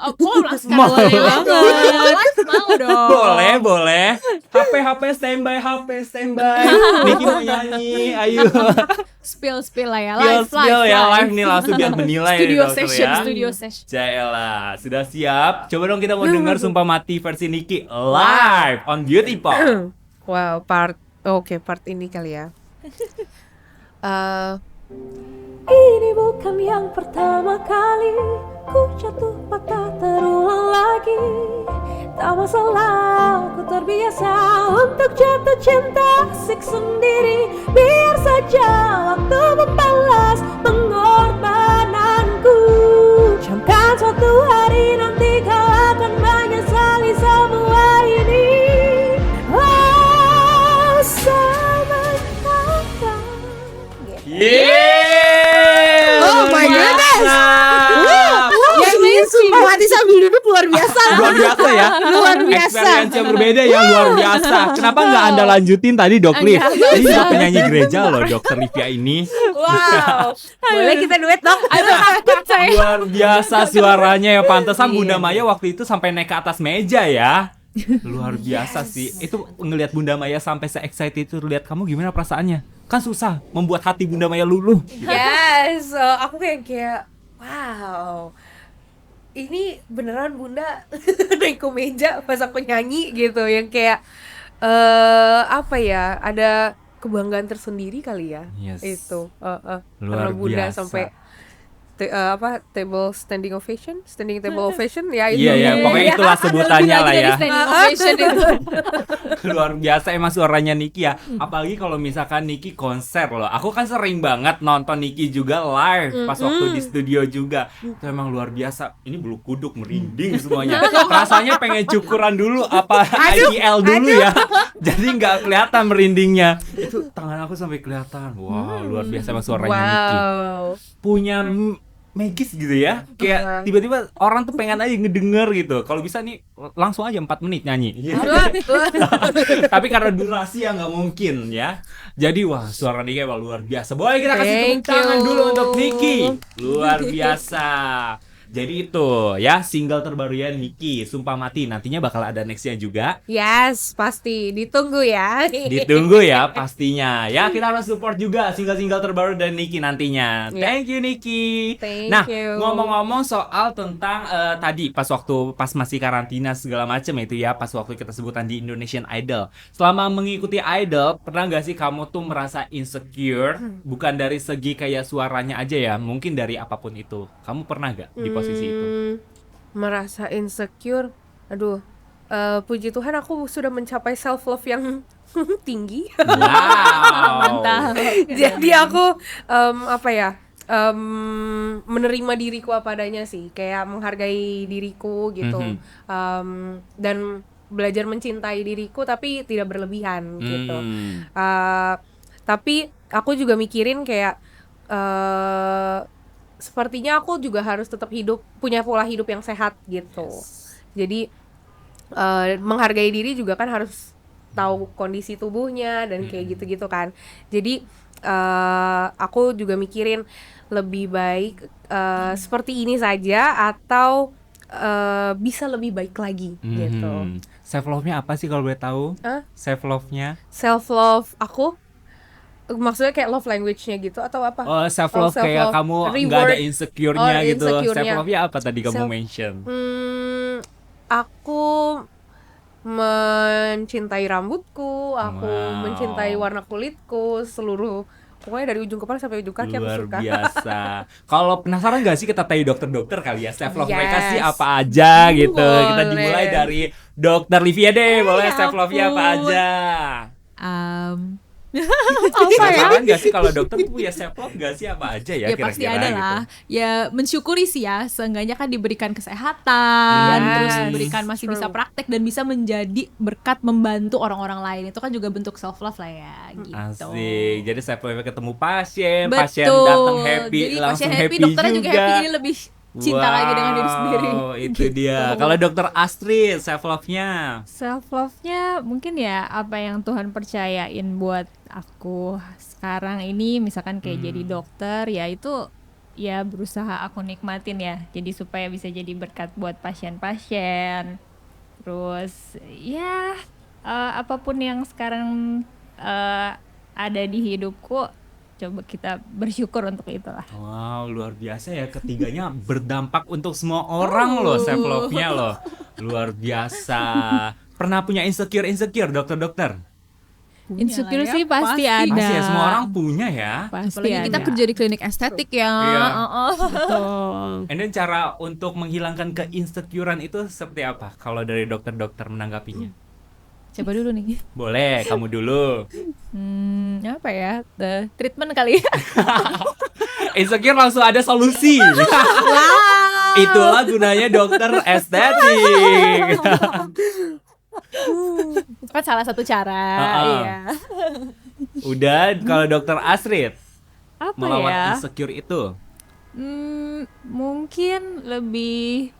Oh, langsung Mau. boleh banget. Mau dong. Boleh. HP standby. Niki mau nyanyi, ayo. Spill lah ya. Spill ya, live nih langsung biar menilai nih, dokter ya. Studio session. Jaela, sudah siap? Coba dong kita mau dengar Sumpah Mati versi Niki live on Beauty Pop. Wow, part ini kali ya. Ini bukan yang pertama kali ku jatuh patah terulang lagi. Tak masalah, ku terbiasa untuk jatuh cinta asik sendiri. Biar saja waktu membalas pengorbananku. Camkan suatu hari nanti kau akan menyesali semua ini. Oh, sampai kapan? Yeah! Oh my goodness! Yang ini Sumpah Mati sambil duduk luar biasa. Luar biasa ya. Luar biasa. Experience yang berbeda ya, luar biasa. Kenapa nggak Anda lanjutin tadi, Dok Liv? Ini juga penyanyi gereja loh, Dokter Livia ini. Wow. Boleh kita duet dong? Luar biasa suaranya ya, pantesan Bunda Maya waktu itu sampai naik ke atas meja ya. Luar biasa sih. Itu ngelihat Bunda Maya sampai se-excited itu, lihat kamu gimana perasaannya? Kan susah membuat hati Bunda Maya luluh. Yes, aku kayak wow. Ini beneran Bunda naik ke meja pas aku nyanyi gitu, yang kayak apa ya? Ada kebanggaan tersendiri kali ya. Yes. Itu. Luar Karena Bunda biasa. sampai standing table ovation ya itu. Iya, pokoknya itulah sebutannya lah ya. Standing ovation itu. Luar biasa emang suaranya Niki ya. Apalagi kalau misalkan Niki konser loh. Aku kan sering banget nonton Niki juga live pas waktu di studio juga. Itu emang luar biasa. Ini bulu kuduk merinding semuanya. Rasanya pengen cukuran dulu apa IPL dulu ya. Jadi nggak kelihatan merindingnya. Itu tangan aku sampai kelihatan. Wow, luar biasa emang suaranya Niki. Wow. Punya magis gitu ya, kayak tiba-tiba orang tuh pengen aja ngedenger gitu. Kalau bisa nih langsung aja 4 menit nyanyi. Tapi karena durasi ya nggak mungkin ya. Jadi wah, suara Niki emang luar biasa. Boleh kita kasih tepuk Thank tangan you. dulu untuk Niki. Luar biasa. Jadi itu ya single terbarunya Niki, Sumpah Mati. Nantinya bakal ada nextnya juga. Yes, pasti ditunggu ya. Ditunggu ya pastinya. Ya kita harus support juga single-single terbaru dari Niki nantinya. Ya. Thank you Niki. Thank Nah you. ngomong-ngomong soal tentang tadi pas masih karantina segala macam itu ya, pas waktu kita sebutan di Indonesian Idol. Selama mengikuti Idol, pernah gak sih kamu tuh merasa insecure? Bukan dari segi kayak suaranya aja ya, mungkin dari apapun itu. Kamu pernah gak di posisi itu? Merasa insecure. Aduh, puji Tuhan aku sudah mencapai self love yang tinggi. Wow. Jadi aku menerima diriku apa adanya sih, kayak menghargai diriku gitu. Dan belajar mencintai diriku tapi tidak berlebihan gitu. Tapi aku juga mikirin kayak sepertinya aku juga harus tetap punya pola hidup yang sehat gitu. Jadi menghargai diri juga kan harus tahu kondisi tubuhnya dan kayak gitu-gitu kan. Jadi aku juga mikirin lebih baik seperti ini saja atau bisa lebih baik lagi gitu. Self love-nya apa sih kalau boleh tahu? Self love-nya? Self love aku maksudnya kayak love language-nya gitu atau apa? Oh, self love kayak kamu nggak ada insecure-nya gitu. Self love-nya apa tadi kamu mention? Aku mencintai rambutku, aku mencintai warna kulitku, seluruh pokoknya dari ujung kepala sampai ujung kaki aku Luar suka. biasa. Kalau penasaran gak sih kita tanya dokter-dokter kali ya, self love mereka Yes. sih apa aja gitu. Kita Boleh. dimulai dari Dokter Livia deh, boleh self love-nya apa aja? Penasaran nggak sih kalau dokter punya self love nggak sih, apa aja ya Ya pasti kira-kira ada gitu? lah. Ya mensyukuri sih ya, seenggaknya kan diberikan kesehatan, Yes. terus diberikan masih bisa praktek dan bisa menjadi berkat membantu orang-orang lain. Itu kan juga bentuk self love lah ya gitu. Asik. Jadi saya ketemu pasien, Betul. pasien datang happy, Jadi langsung pasien happy dokternya juga juga. happy, jadi lebih cinta lagi dengan diri sendiri. Itu dia. Gitu. Kalau dokter Astrid, self love-nya. Self love-nya mungkin ya apa yang Tuhan percayain buat aku sekarang ini, misalkan kayak jadi dokter, ya itu ya berusaha aku nikmatin ya. Jadi supaya bisa jadi berkat buat pasien-pasien. Terus ya apapun yang sekarang ada di hidupku, coba kita bersyukur untuk itulah. Wow, luar biasa ya, ketiganya berdampak untuk semua orang loh, self love-nya loh. Luar biasa. Pernah punya insecure dokter-dokter? lah Insecure ya, sih pasti ada. Pasti ya, semua orang punya ya. Pasti Apalagi kita ada. kerja di klinik estetik ya. Iya. Betul. And then cara untuk menghilangkan keinsecurean itu seperti apa? Kalau dari dokter-dokter menanggapinya? Coba dulu nih. Boleh, kamu dulu. Apa ya? Treatment kali ya. Insecure langsung ada solusi. Itulah gunanya dokter estetik. Itu kan salah satu cara. Iya. Udah, kalau dokter Astrid Apa melawan ya? insecure itu. Mungkin lebih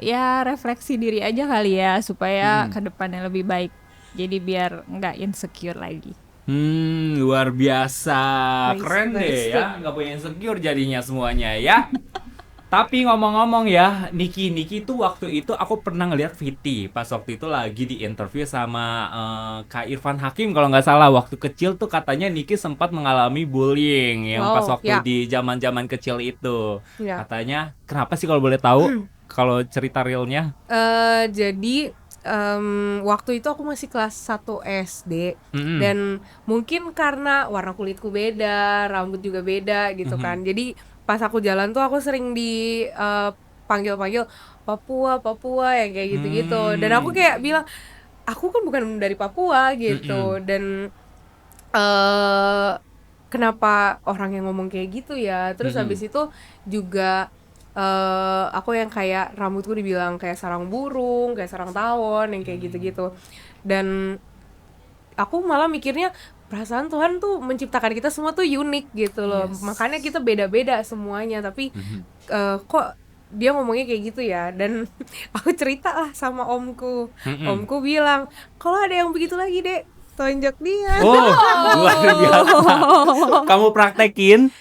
ya refleksi diri aja kali ya, supaya ke depannya lebih baik. Jadi biar nggak insecure lagi. Luar biasa. Keren deh ya, nggak punya insecure jadinya semuanya ya. Tapi ngomong-ngomong ya, Niki tuh waktu itu aku pernah ngeliat Viti pas waktu itu lagi di interview sama Kak Irfan Hakim kalau nggak salah. Waktu kecil tuh katanya Niki sempat mengalami bullying yang pas waktu ya. di zaman-zaman kecil itu. Ya. Katanya, kenapa sih kalau boleh tahu kalau cerita realnya? Jadi waktu itu aku masih kelas 1 SD dan mungkin karena warna kulitku beda, rambut juga beda gitu kan. Jadi pas aku jalan tuh aku sering panggil-panggil Papua yang kayak gitu-gitu. Dan aku kayak bilang, aku kan bukan dari Papua gitu. Dan kenapa orang yang ngomong kayak gitu ya. Terus habis itu juga aku yang kayak rambutku dibilang kayak sarang burung, kayak sarang tawon, yang kayak gitu-gitu. Dan aku malah mikirnya perasaan Tuhan tuh menciptakan kita semua tuh unik gitu loh. Makanya kita beda-beda semuanya. Tapi kok dia ngomongnya kayak gitu ya. Dan aku cerita lah sama omku. Omku bilang, kalau ada yang begitu lagi dek, tonjok dia. Oh, luar biasa. Kamu praktekin?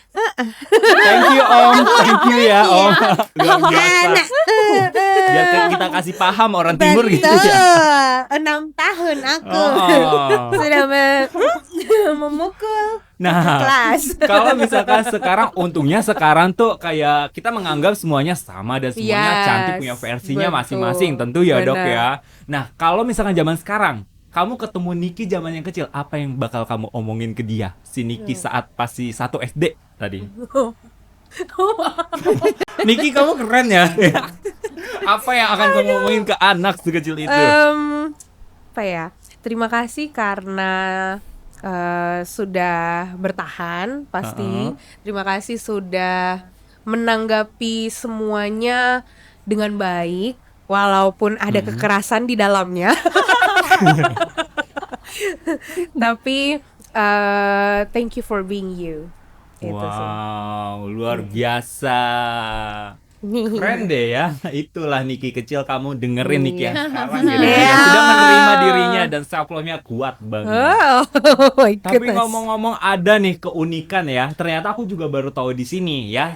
Thank you Om, thank you ya Om. Luar biasa. Biar kita kasih paham orang timur gitu ya. 6 tahun aku Oh. sudah memukul Nah, kelas. kalau misalkan sekarang, untungnya sekarang tuh kayak kita menganggap semuanya sama dan semuanya Yes, cantik, punya versinya betul. masing-masing tentu ya dok Benar. ya. Nah, kalau misalkan zaman sekarang, kamu ketemu Niki zaman yang kecil, apa yang bakal kamu omongin ke dia? Si Niki saat pasti 1 SD tadi. Niki, kamu keren ya. Apa yang akan kamu omongin ke anak sekecil itu? Apa ya? Terima kasih karena sudah bertahan pasti. Terima kasih sudah menanggapi semuanya dengan baik walaupun ada kekerasan di dalamnya. Tapi thank you for being you. Itu sih. Wow, luar biasa. Keren deh ya. Itulah Niki kecil, kamu dengerin Niki yang sekarang gitu. Yang sudah menerima dirinya dan self love-nya kuat banget. Oh, my Tapi goodness. ngomong-ngomong, ada nih keunikan ya. Ternyata aku juga baru tahu di sini ya.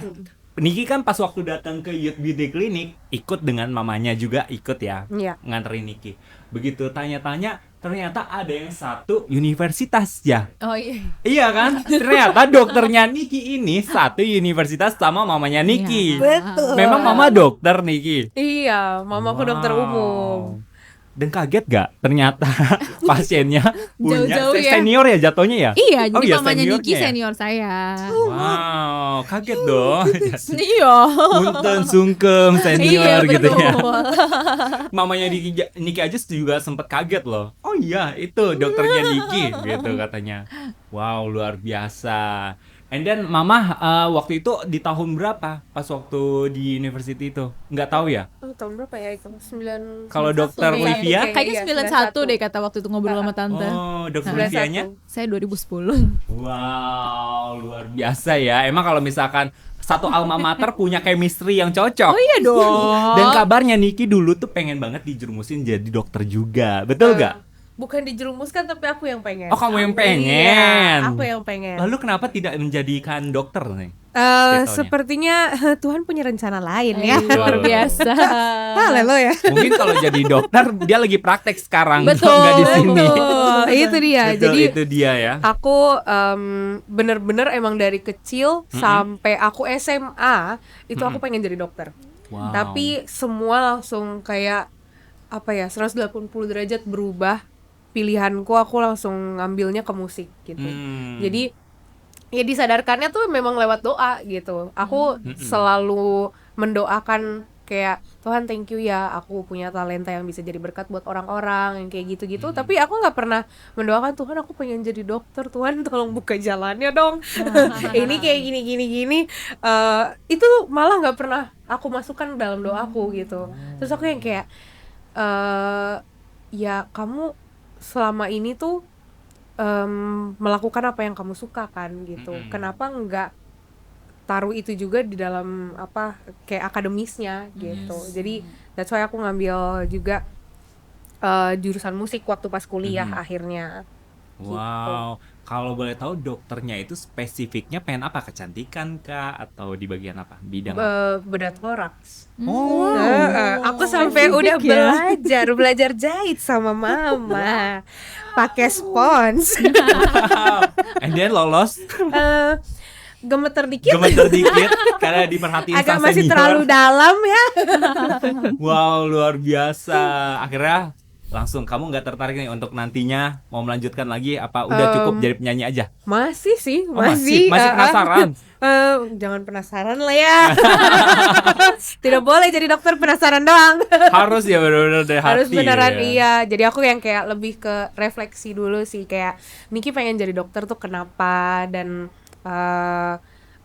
Niki kan pas waktu datang ke Youth Beauty Clinic ikut dengan mamanya juga ikut ya. Iya. Nganterin Niki. Begitu tanya-tanya, ternyata ada yang satu universitas ya. Oh iya. Iya kan? Ternyata dokternya Niki ini satu universitas sama mamanya Niki. Betul. Memang mama dokter Niki. Iya, mamaku dokter umum. Dan kaget gak? Ternyata pasiennya punya Jauh-jauh ya. senior ya jatuhnya ya? Iya, Oh jadi iya, mamanya seniornya Niki ya? senior saya. Wow, kaget dong. Iya. Punten sungkem senior Iya, gitu ya. betul. Mamanya Niki aja juga sempat kaget loh. Oh iya, itu dokternya Niki gitu katanya. Wow, luar biasa. And then mama waktu itu di tahun berapa pas waktu di university itu? Nggak tahu ya? Tahun berapa ya itu? 9 Kalau dokter Livia? Kayaknya 91 deh kata waktu itu ngobrol sama tante. Oh, dokter Livianya? Saya 2010. Wow, luar biasa ya. Emang kalau misalkan satu alma mater punya chemistry yang cocok. Oh iya dong. Dan kabarnya Niki dulu tuh pengen banget dijerumusin jadi dokter juga. Betul gak? Bukan dijerumuskan tapi aku yang pengen. Oh, kamu yang pengen. Iya, aku yang pengen. Lalu kenapa tidak menjadikan dokter nih? Titelnya. Sepertinya Tuhan punya rencana lain ya. Luar biasa. Haleluya. Mungkin kalau jadi dokter dia lagi praktek sekarang, Betul, nggak di sini. Betul, itu dia. Betul, Jadi itu dia ya. aku bener-bener emang dari kecil sampai aku SMA itu aku pengen jadi dokter. Wow. Tapi semua langsung kayak apa ya 180 derajat berubah pilihanku, aku langsung ngambilnya ke musik gitu. Jadi ya disadarkannya tuh memang lewat doa gitu. Aku selalu mendoakan kayak Tuhan thank you ya, aku punya talenta yang bisa jadi berkat buat orang-orang yang kayak gitu-gitu. Tapi aku nggak pernah mendoakan Tuhan aku pengen jadi dokter, Tuhan tolong buka jalannya dong. Ini kayak gini. Itu malah nggak pernah aku masukkan dalam doaku gitu. Terus aku yang kayak ya kamu selama ini tuh melakukan apa yang kamu suka kan gitu. Kenapa nggak taruh itu juga di dalam apa kayak akademisnya gitu. Jadi that's why aku ngambil juga jurusan musik waktu pas kuliah akhirnya. Wow, kalau boleh tahu dokternya itu spesifiknya pengen apa? Kecantikan kah atau di bagian apa? Bidang apa? Bedah toraks. Oh, Aku sampai udah belajar jahit sama mama pakai spons. and then lolos, Gemeter dikit. gemeter dikit karena diperhatiin Agak sama masih senior. terlalu dalam ya. Wow, luar biasa. Akhirnya langsung kamu nggak tertarik nih untuk nantinya mau melanjutkan lagi apa udah cukup jadi penyanyi aja? Masih sih, Oh, masih penasaran. Jangan penasaran lah ya. Tidak boleh jadi dokter penasaran doang. Harus ya benar-benar dari hati. Harus beneran ya. iya. Jadi aku yang kayak lebih ke refleksi dulu sih, kayak Niki pengen jadi dokter tuh kenapa, dan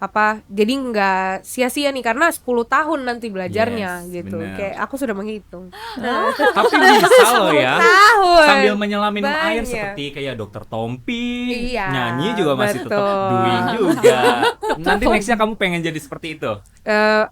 apa jadi nggak sia-sia nih karena 10 tahun nanti belajarnya Yes, gitu. bener. Kayak aku sudah menghitung. Tapi bisa loh ya. Tahun. Sambil menyelam minum air Banyak. seperti kayak dokter Tompi. Iya, Nyanyi juga masih tetap betul. doing juga. Nanti nextnya kamu pengen jadi seperti itu.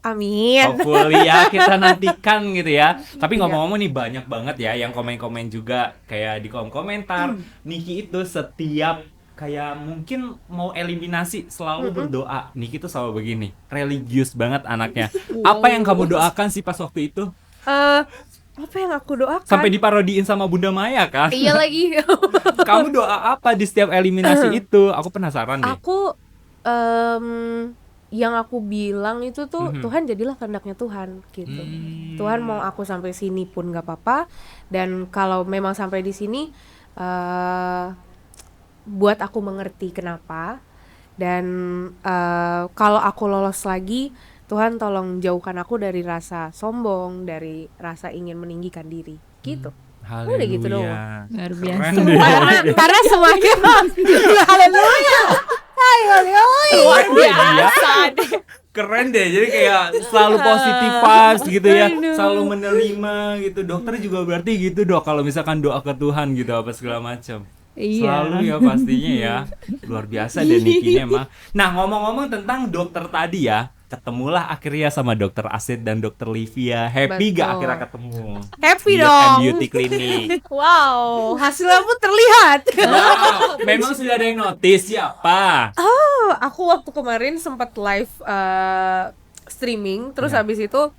Amin. Hopefully ya, kita nantikan gitu ya. Tapi ngomong-ngomong nih banyak banget ya yang komen-komen juga kayak di kolom komentar. Niki itu setiap kayak mungkin mau eliminasi selalu berdoa. Niki tuh selalu begini, religius banget anaknya. Apa yang kamu doakan sih pas waktu itu? Apa yang aku doakan? Sampai diparodiin sama Bunda Maya kan? Iya lagi. Kamu doa apa di setiap eliminasi itu? Aku penasaran deh. Aku yang aku bilang itu tuh Tuhan jadilah kehendaknya Tuhan gitu. Tuhan mau aku sampai sini pun nggak apa-apa, dan kalau memang sampai di sini buat aku mengerti kenapa, dan kalau aku lolos lagi Tuhan tolong jauhkan aku dari rasa sombong, dari rasa ingin meninggikan diri gitu. Udah gitu doang. Luar Keren biasa. deh. Karena semakin haleluya. Luar biasa deh. Keren deh, jadi kayak selalu positive vibes gitu ya, selalu menerima gitu. Dokter juga berarti gitu dok, kalau misalkan doa ke Tuhan gitu apa segala macam. Iya. Selalu ya pastinya ya. Luar biasa deh Nikinya emang. Nah ngomong-ngomong tentang dokter tadi ya, ketemulah akhirnya sama dokter Asid dan dokter Livia. Happy gak Betul. akhirnya ketemu? Happy Youth dong. and Beauty Clinic. Wow, hasilnya pun terlihat. Wow, memang sudah ada yang notice siapa? Aku waktu kemarin sempat live streaming, terus habis itu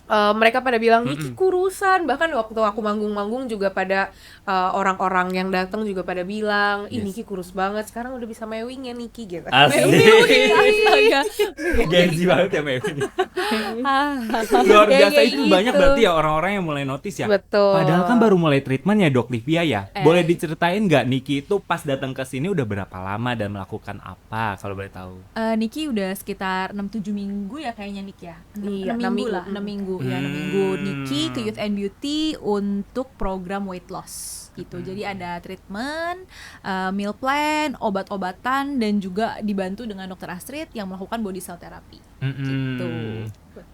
mereka pada bilang Niki kurusan, bahkan waktu aku manggung-manggung juga pada orang-orang yang datang juga pada bilang ih Niki kurus banget, sekarang udah bisa mewing ya Niki gitu. Asli. Astaga. Gengsi banget ya Mewin. Luar Kayak biasa, itu gitu. banyak berarti ya orang-orang yang mulai notice ya. Betul. Padahal kan baru mulai treatment ya Dok Livia ya. Boleh diceritain nggak Niki itu pas datang ke sini udah berapa lama dan melakukan apa kalau boleh tahu? Niki udah sekitar 6-7 minggu ya kayaknya Niki ya. Iya, 6 6 minggu minggu. lah, 6 minggu ya, 6 minggu Niki ke Youth and Beauty untuk program weight loss gitu. Jadi ada treatment, meal plan, obat-obatan dan juga dibantu dengan Dr. Astrid yang melakukan body cell therapy. Gitu.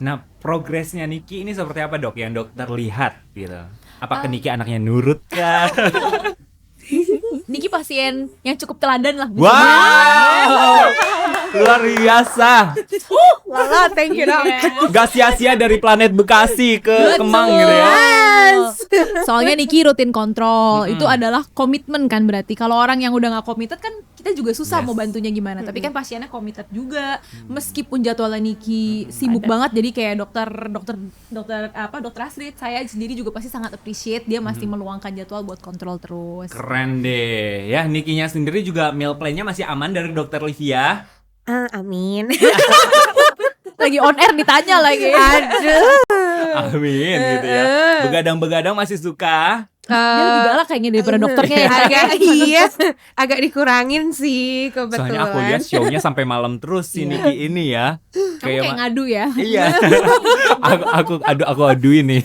Nah, progresnya Niki ini seperti apa Dok yang dokter lihat gitu? Apakah Niki anaknya nurut kah? Niki pasien yang cukup teladan lah. Wow, luar biasa. Lala, thank you dong. Gak sia-sia dari planet Bekasi ke Kemang gitu ya. Soalnya Niki rutin kontrol, itu adalah komitmen kan berarti. Kalau orang yang udah nggak committed kan kita juga susah Yes. mau bantunya gimana. Tapi kan pasiennya committed juga, meskipun jadwalnya Niki sibuk banget. Jadi kayak dokter Astrid, saya sendiri juga pasti sangat appreciate dia masih meluangkan jadwal buat kontrol terus. Keren deh. Ya, Nikinya sendiri juga meal plan-nya masih aman dari dokter Livia. Amin. Lagi on air ditanya lagi. Aduh. Amin gitu ya. Begadang-begadang masih suka. Dia lebih galak kayaknya daripada dokternya ya. agak dikurangin sih kebetulan. Soalnya aku lihat show-nya sampai malam terus si Niki ini ya. Kayak ngadu ya. Iya. aku aduin nih.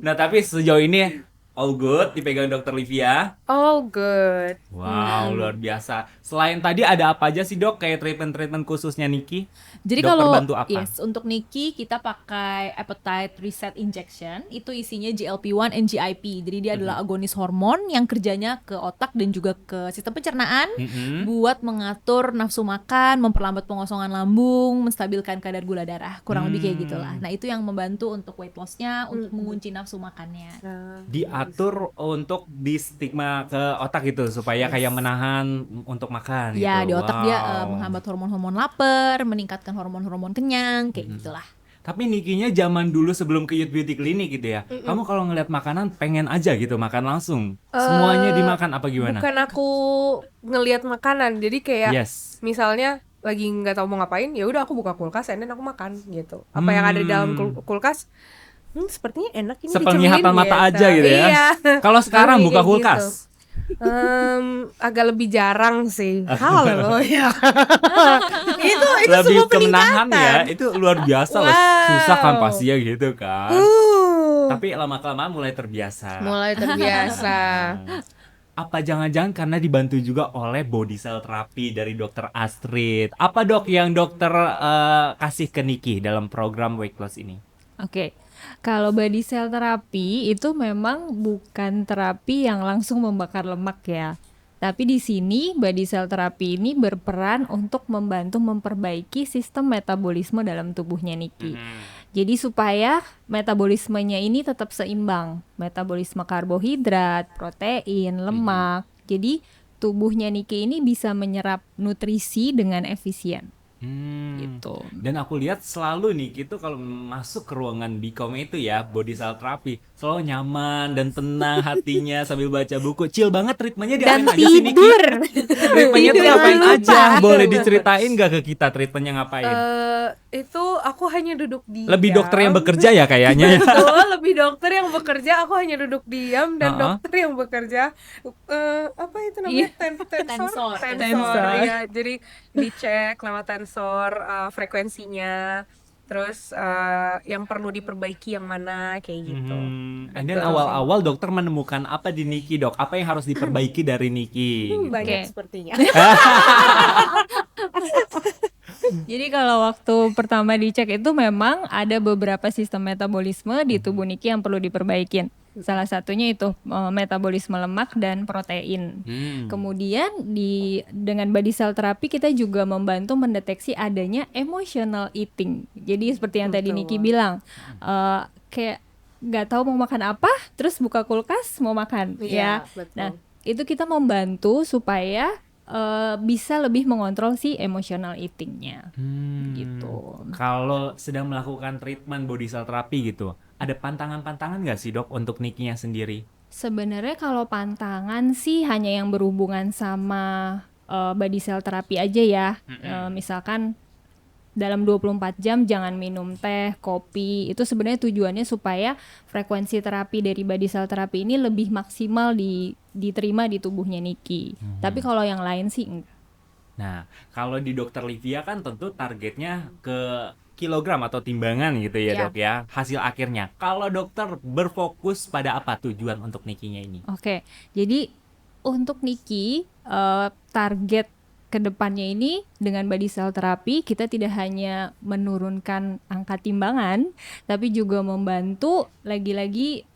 Nah, tapi sejauh ini all good dipegang dokter Livia. All good. Wow, luar biasa. Selain tadi ada apa aja sih Dok kayak treatment khususnya Niki? Jadi Dokter kalau bantu apa? untuk Niki kita pakai appetite reset injection, itu isinya GLP-1 and GIP. Jadi dia adalah agonis hormon yang kerjanya ke otak dan juga ke sistem pencernaan buat mengatur nafsu makan, memperlambat pengosongan lambung, menstabilkan kadar gula darah, kurang lebih kayak gitulah. Nah, itu yang membantu untuk weight loss-nya, untuk mengunci nafsu makannya. Diatur untuk di stigma ke otak gitu supaya kayak menahan untuk makan Ya, gitu. di otak dia Wow. menghambat hormon-hormon lapar, meningkatkan hormon-hormon kenyang, kayak gitulah. Tapi Nikinya zaman dulu sebelum ke Youth Beauty Clinic gitu ya. Kamu kalau ngeliat makanan pengen aja gitu makan langsung. Semuanya dimakan apa gimana? Bukan aku ngelihat makanan, jadi kayak Yes. misalnya lagi nggak tahu mau ngapain, ya udah aku buka kulkas, and then aku makan gitu. Apa yang ada di dalam kulkas? Sepertinya enak ini Sepenglihatan dicemilin mata gitu. aja gitu ya. Iya. Kalau sekarang Lebih buka kayak kulkas. gitu. Agak lebih jarang sih. Halo ya. itu Lebih semua ke menahan peningkatan. ya. Itu luar biasa loh. Wow. Susah kan pasti ya gitu kan. Tapi lama-kelamaan mulai terbiasa. Mulai terbiasa. Apa jangan-jangan karena dibantu juga oleh body cell terapi dari dokter Astrid? Apa Dok yang dokter kasih ke Niki dalam program weight loss ini? Oke, kalau body cell terapi itu memang bukan terapi yang langsung membakar lemak ya. Tapi di sini body cell terapi ini berperan untuk membantu memperbaiki sistem metabolisme dalam tubuhnya Niki. Jadi supaya metabolismenya ini tetap seimbang, metabolisme karbohidrat, protein, lemak. Jadi tubuhnya Niki ini bisa menyerap nutrisi dengan efisien. Gitu. Dan aku lihat selalu nih gitu kalau masuk ke ruangan Bicom itu ya body cell therapy selalu nyaman dan tenang hatinya sambil baca buku, chill banget treatmentnya Dan diapain aja sih Niki? tidur. Treatmentnya tuh Tidur ngapain lupa. aja? Boleh diceritain gak ke kita treatmentnya ngapain? Itu aku hanya duduk diam. Lebih dokter yang bekerja ya kayaknya ya. Betul, lebih dokter yang bekerja. Aku hanya duduk diam dan Uh-uh. dokter yang bekerja. Apa itu namanya? Tensor. Tensor. Ya, jadi dicek lewat tensor frekuensinya. Terus yang perlu diperbaiki yang mana kayak gitu. And then awal-awal dokter menemukan apa di Niki Dok? Apa yang harus diperbaiki dari Niki? Banyak Oke. sepertinya. Jadi kalau waktu pertama dicek itu memang ada beberapa sistem metabolisme di tubuh Niki yang perlu diperbaikin. Salah satunya itu metabolisme lemak dan protein. Kemudian dengan body cell terapi kita juga membantu mendeteksi adanya emotional eating. Jadi seperti yang tadi Niki bilang, kayak nggak tahu mau makan apa, terus buka kulkas mau makan, Iya, ya. betul. Nah itu kita membantu supaya bisa lebih mengontrol si emotional eatingnya gitu. Kalau sedang melakukan treatment body cell therapy gitu, ada pantangan-pantangan nggak sih dok untuk Nikinya sendiri? Sebenarnya kalau pantangan sih hanya yang berhubungan sama body cell therapy aja ya. Misalkan dalam 24 jam jangan minum teh, kopi. Itu sebenarnya tujuannya supaya frekuensi terapi dari body cell therapy ini lebih maksimal diterima di tubuhnya Niki. Tapi kalau yang lain sih enggak. Nah, kalau di dokter Livia kan tentu targetnya ke kilogram atau timbangan gitu ya dok ya, hasil akhirnya. Kalau dokter berfokus pada apa tujuan untuk Nikinya ini? Oke, jadi untuk Niki target kedepannya ini dengan body cell therapy kita tidak hanya menurunkan angka timbangan, tapi juga membantu lagi-lagi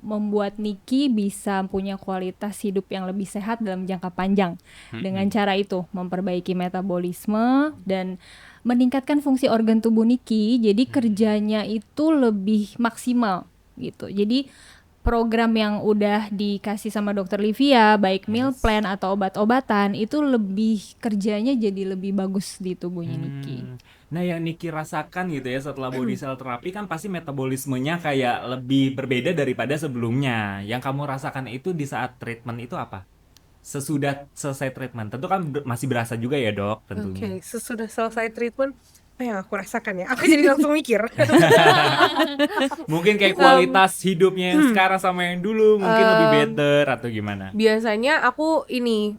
membuat Niki bisa punya kualitas hidup yang lebih sehat dalam jangka panjang. Dengan cara itu memperbaiki metabolisme dan meningkatkan fungsi organ tubuh Niki, jadi kerjanya itu lebih maksimal gitu. Jadi program yang udah dikasih sama dokter Livia, baik meal plan atau obat-obatan, itu lebih kerjanya jadi lebih bagus di tubuhnya Niki. Nah, yang Niki rasakan gitu ya setelah body cell therapy kan pasti metabolismenya kayak lebih berbeda daripada sebelumnya. Yang kamu rasakan itu di saat treatment itu apa? Sesudah selesai treatment, tentu kan masih berasa juga ya dok tentunya. Oke, sesudah selesai treatment, apa yang aku rasakan ya? Aku jadi langsung mikir. Mungkin kayak kualitas hidupnya yang sekarang sama yang dulu mungkin lebih better atau gimana? Biasanya aku ini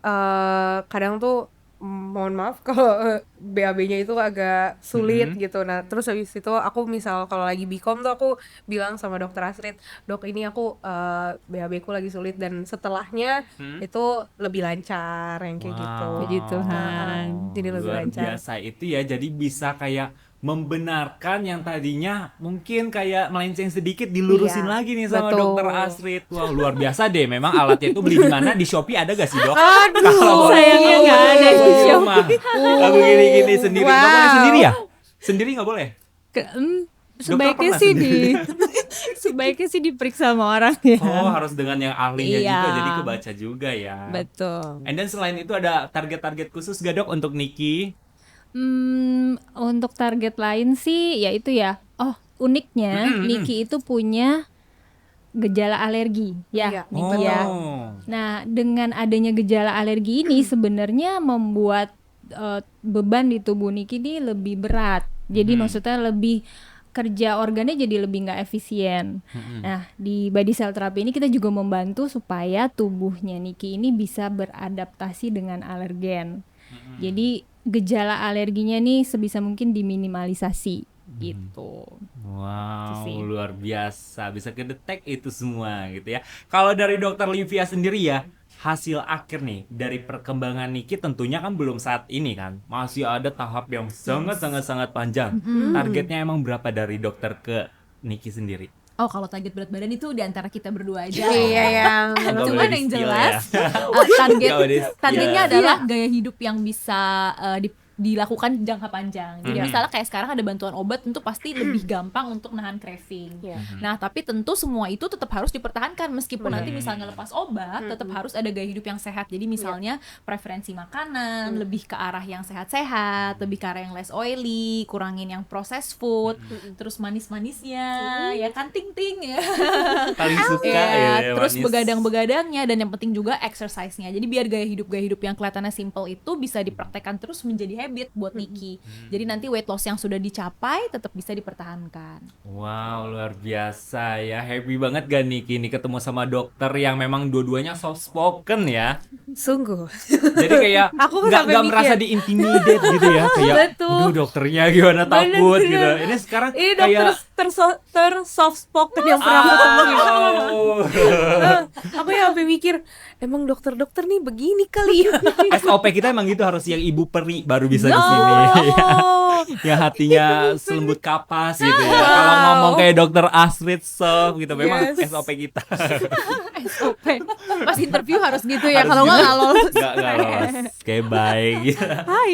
kadang tuh mohon maaf kalau BAB-nya itu agak sulit gitu. Nah, terus habis itu aku misal kalau lagi Bcom tuh aku bilang sama dokter Astrid, "Dok, ini aku BAB-ku lagi sulit," dan setelahnya itu lebih lancar yang kayak gitu. Puji Tuhan. Jadi lebih Luar lancar. biasa itu ya, jadi bisa kayak membenarkan yang tadinya mungkin kayak melenceng sedikit dilurusin Iya, lagi nih sama betul. dokter Astrid. Wah, luar biasa deh. Memang alatnya itu beli di mana? Di Shopee ada gak sih dok? Aduh, sayangnya nggak ada di Shopee. Aku gini-gini sendiri. Nggak boleh sendiri ya? Sendiri nggak boleh? Sebaiknya pernah sih sendiri? sebaiknya sih diperiksa sama orang ya. Oh, harus dengan yang ahlinya Iya. juga, jadi kebaca juga ya. Betul. And then selain itu ada target-target khusus gak dok untuk Niki? Untuk target lain sih ya itu ya. Oh, uniknya Niki itu punya gejala alergi ya, Iya. Niki ya. Nah, dengan adanya gejala alergi ini sebenarnya membuat beban di tubuh Niki ini lebih berat. Jadi maksudnya lebih kerja organnya jadi lebih nggak efisien. Nah, di body cell therapy ini kita juga membantu supaya tubuhnya Niki ini bisa beradaptasi dengan alergen. Jadi gejala alerginya nih sebisa mungkin diminimalisasi gitu. Wow, Itu sih. luar biasa. Bisa kedetek itu semua gitu ya. Kalau dari dokter Livia sendiri ya, hasil akhir nih dari perkembangan Niki tentunya kan belum saat ini kan. Masih ada tahap yang sangat panjang. Targetnya emang berapa dari dokter ke Niki sendiri? Oh, kalau target berat badan itu di antara kita berdua aja. Iya yang Nggak Cuman boleh yang di-spill jelas ya. target Nggak boleh di-spill. targetnya Iya. adalah gaya hidup yang bisa dilakukan jangka panjang. Jadi misalnya kayak sekarang ada bantuan obat, tentu pasti lebih gampang untuk nahan craving. Nah, tapi tentu semua itu tetap harus dipertahankan meskipun nanti misalnya lepas obat, tetap harus ada gaya hidup yang sehat. Jadi misalnya preferensi makanan lebih ke arah yang sehat-sehat, lebih ke arah yang less oily, kurangin yang processed food, terus manis-manisnya, ya kan ting-ting ya. Paling suka Iya, ya, terus manis. begadang-begadangnya dan yang penting juga exercise-nya. Jadi biar gaya hidup yang kelihatannya simple itu bisa dipraktekkan terus menjadi habit buat Niki. Jadi nanti weight loss yang sudah dicapai tetap bisa dipertahankan. Wow, luar biasa ya. Happy banget gak Niki nih ketemu sama dokter yang memang dua-duanya soft spoken ya. sungguh. Jadi kayak Aku nggak sampai mikir. merasa di-intimidate gitu ya. Kayak, Betul. aduh dokternya gimana takut Bener. gitu. Ini sekarang Ini kayak dokter soft spoken yang pernah aku temuin. Aku yang sampai mikir, emang dokter-dokter nih begini kali ya. SOP kita emang gitu, harus yang ibu peri baru bisa di sini. Yang hatinya selembut kapas gitu ya. Kalau ngomong kayak dokter Astrid soft gitu, memang Yes. SOP kita. SOP. Pas interview harus gitu ya, Harus kalau nggak gitu. nggak lolos. Nggak lolos. Kayak baik gitu. Hai.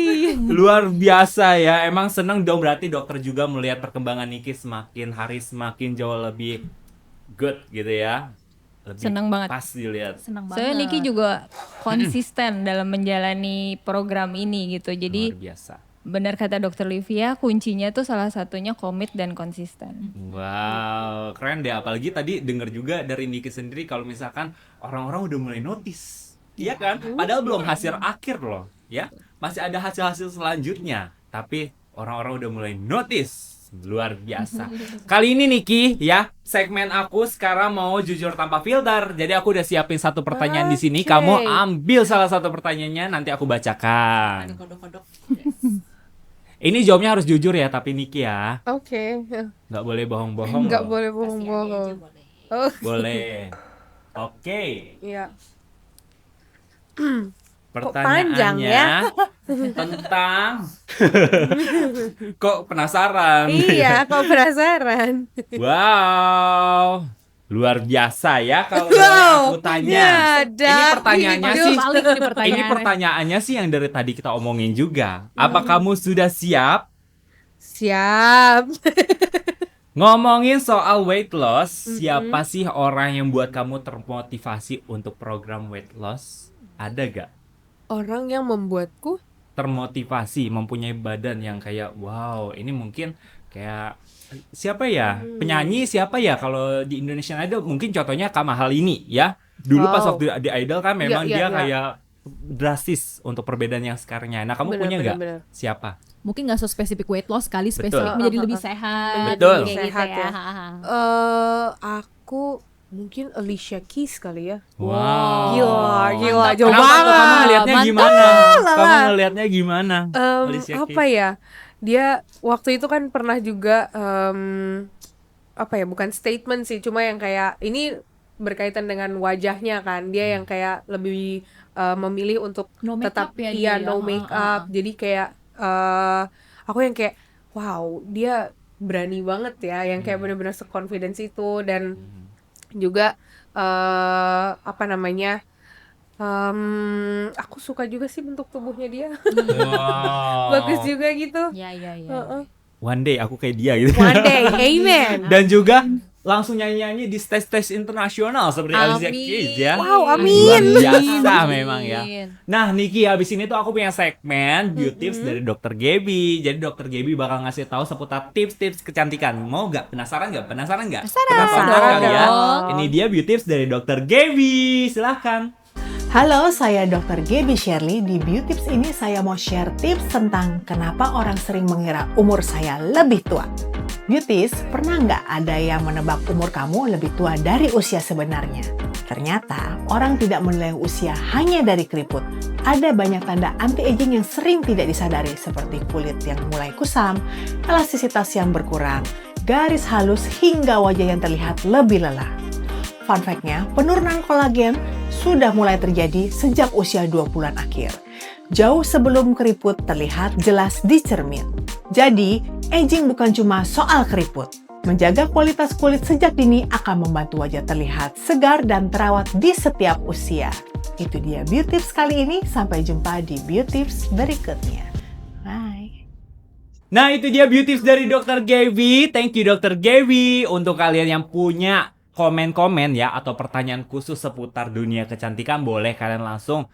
Luar biasa ya. Emang seneng dong berarti dokter juga melihat perkembangan Niki semakin hari semakin jauh lebih good gitu ya. lebih Senang banget. pas dilihat. Senang Soalnya banget. Niki juga konsisten dalam menjalani program ini gitu. Jadi Luar biasa. benar kata Dokter Livia, kuncinya tuh salah satunya komit dan konsisten. Wow, keren deh. Apalagi tadi denger juga dari Niki sendiri kalau misalkan orang-orang udah mulai notice. Iya kan? Padahal belum hasil akhir loh, ya. Masih ada hasil-hasil selanjutnya. Tapi orang-orang udah mulai notice. Luar biasa. Kali ini Niki, ya, segmen aku sekarang mau jujur tanpa filter. Jadi aku udah siapin satu pertanyaan di sini. Oke. Kamu ambil salah satu pertanyaannya, nanti aku bacakan. Ini jawabnya harus jujur ya, tapi Niki ya. Oke. Nggak boleh bohong-bohong Nggak loh. boleh bohong-bohong. Oh, Boleh. Oke. iya. Pertanyaannya panjang ya? tentang kok penasaran? Iya, kok penasaran? Wow. Luar biasa ya kalau boleh Wow. aku tanya. Ya, Ini Dak. pertanyaannya Ini sih balik nih ini pertanyaannya. pertanyaannya sih yang dari tadi kita omongin juga. Apa kamu sudah siap? Siap. Ngomongin soal weight loss, siapa sih orang yang buat kamu termotivasi untuk program weight loss? Ada gak? Orang yang membuatku Termotivasi, mempunyai badan yang kayak wow, ini mungkin kayak siapa ya? Penyanyi siapa ya? Kalau di Indonesian Idol mungkin contohnya Kamahal ini ya. Dulu pas Wow. waktu di Idol kan memang dia Iya, iya, iya. kayak drastis untuk perbedaan yang sekarangnya. Nah, kamu Benar, punya benar, nggak? benar. Siapa? Mungkin nggak so spesifik weight loss kali, spesifik Betul. menjadi lebih sehat. Betul. Kayak gitu Sehat ya. ya. Aku mungkin Alicia Keys kali ya. Wow. Gila, jauh Kenapa tuh? banget. Kamu ngelihatnya Mantap. gimana? Lah. Kamu ngelihatnya gimana? Alicia Apa Keys. ya? Dia waktu itu kan pernah juga apa ya? Bukan statement sih, cuma yang kayak ini berkaitan dengan wajahnya kan. Dia yang kayak lebih memilih untuk No make tetap up ya iya dia ya. no make up. Jadi kayak aku yang kayak wow, dia berani banget ya, yang kayak benar-benar se-confidence itu. Dan juga apa namanya, aku suka juga sih bentuk tubuhnya dia. Wow. Bagus juga gitu. Ya, ya, ya. Heeh. One day aku kayak dia gitu. One day, amen. Dan juga langsung nyanyi-nyanyi di stage-stage internasional seperti Alicia Amin. Keys ya. Wow, amin. Luar biasa memang ya. Amin. Nah Niki, habis ini tuh aku punya segmen beauty tips dari Dr. Gaby. Jadi Dr. Gaby bakal ngasih tahu seputar tips-tips kecantikan. Mau nggak? Penasaran nggak? Penasaran nggak? Penasaran ya? dong. Ini dia beauty tips dari Dr. Gaby. Silahkan. Halo, saya Dr. Gaby Shirley. Di Beauty Tips ini saya mau share tips tentang kenapa orang sering mengira umur saya lebih tua. Beauties, pernah nggak ada yang menebak umur kamu lebih tua dari usia sebenarnya? Ternyata, orang tidak menilai usia hanya dari keriput. Ada banyak tanda anti-aging yang sering tidak disadari seperti kulit yang mulai kusam, elastisitas yang berkurang, garis halus hingga wajah yang terlihat lebih lelah. Fun fact-nya, penurunan kolagen sudah mulai terjadi sejak usia 20-an akhir. Jauh sebelum keriput terlihat jelas di cermin. Jadi, aging bukan cuma soal keriput. Menjaga kualitas kulit sejak dini akan membantu wajah terlihat segar dan terawat di setiap usia. Itu dia Beauty Tips kali ini. Sampai jumpa di Beauty Tips berikutnya. Bye. Nah itu dia beauty tips dari Dr. Gaby. Thank you Dr. Gaby. Untuk kalian yang punya komen-komen ya atau pertanyaan khusus seputar dunia kecantikan, boleh kalian langsung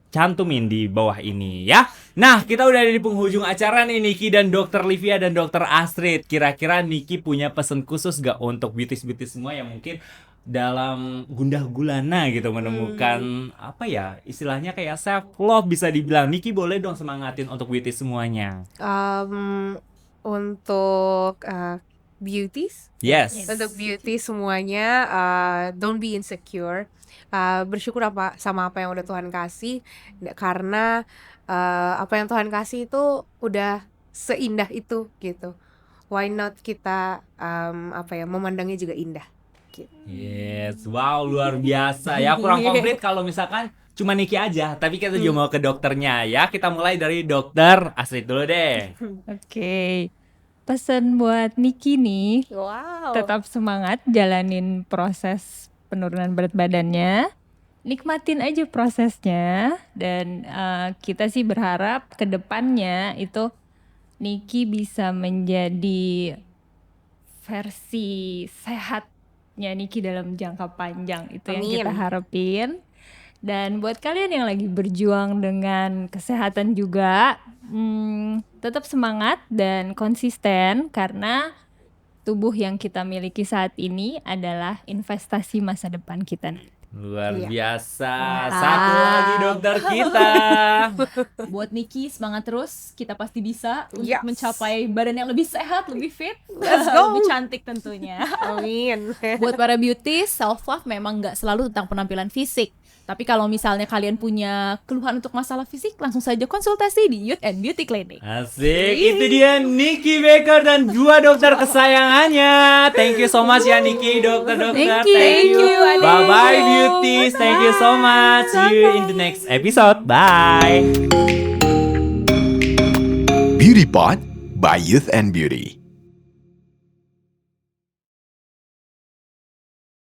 cantumin di bawah ini ya. Nah kita udah ada di penghujung acara nih, Niki dan Dr. Livia dan Dr. Astrid. Kira-kira Niki punya pesan khusus gak untuk beauty semua yang mungkin dalam gundah gulana gitu menemukan apa ya istilahnya kayak self love bisa dibilang. Niki boleh dong semangatin untuk beauty semuanya. Untuk beauties, Yes. untuk beauty semuanya, don't be insecure. Bersyukur sama apa yang udah Tuhan kasih, karena apa yang Tuhan kasih itu udah seindah itu gitu. Why not kita memandangnya juga indah. Gitu. Yes, wow luar biasa ya. Kurang komplit kalau misalkan cuma Niki aja, tapi kita juga mau ke dokternya ya. Kita mulai dari Dokter Astrid dulu deh. Oke. Pesan buat Niki nih, Wow. tetap semangat jalanin proses penurunan berat badannya. Nikmatin aja prosesnya dan kita sih berharap ke depannya itu Niki bisa menjadi versi sehat health-nya Niki dalam jangka panjang. Itu yang Amin. kita harapin. Dan buat kalian yang lagi berjuang dengan kesehatan juga, tetap semangat dan konsisten karena tubuh yang kita miliki saat ini adalah investasi masa depan kita. Luar Iya. biasa. Satu lagi dokter kita. Buat Niki semangat terus, kita pasti bisa untuk Yes. mencapai badan yang lebih sehat, lebih fit, Let's go. lebih cantik tentunya. Amin. Buat para beauties, self love memang nggak selalu tentang penampilan fisik. Tapi kalau misalnya kalian punya keluhan untuk masalah fisik, langsung saja konsultasi di Youth and Beauty Clinic. Asik, itu dia Niki Baker dan dua dokter kesayangannya. Thank you so much ya Niki, dokter-dokter. Thank you, Ade. Bye-bye beauties, thank you so much. See you in the next episode. Bye. Beauty Pot by Youth and Beauty.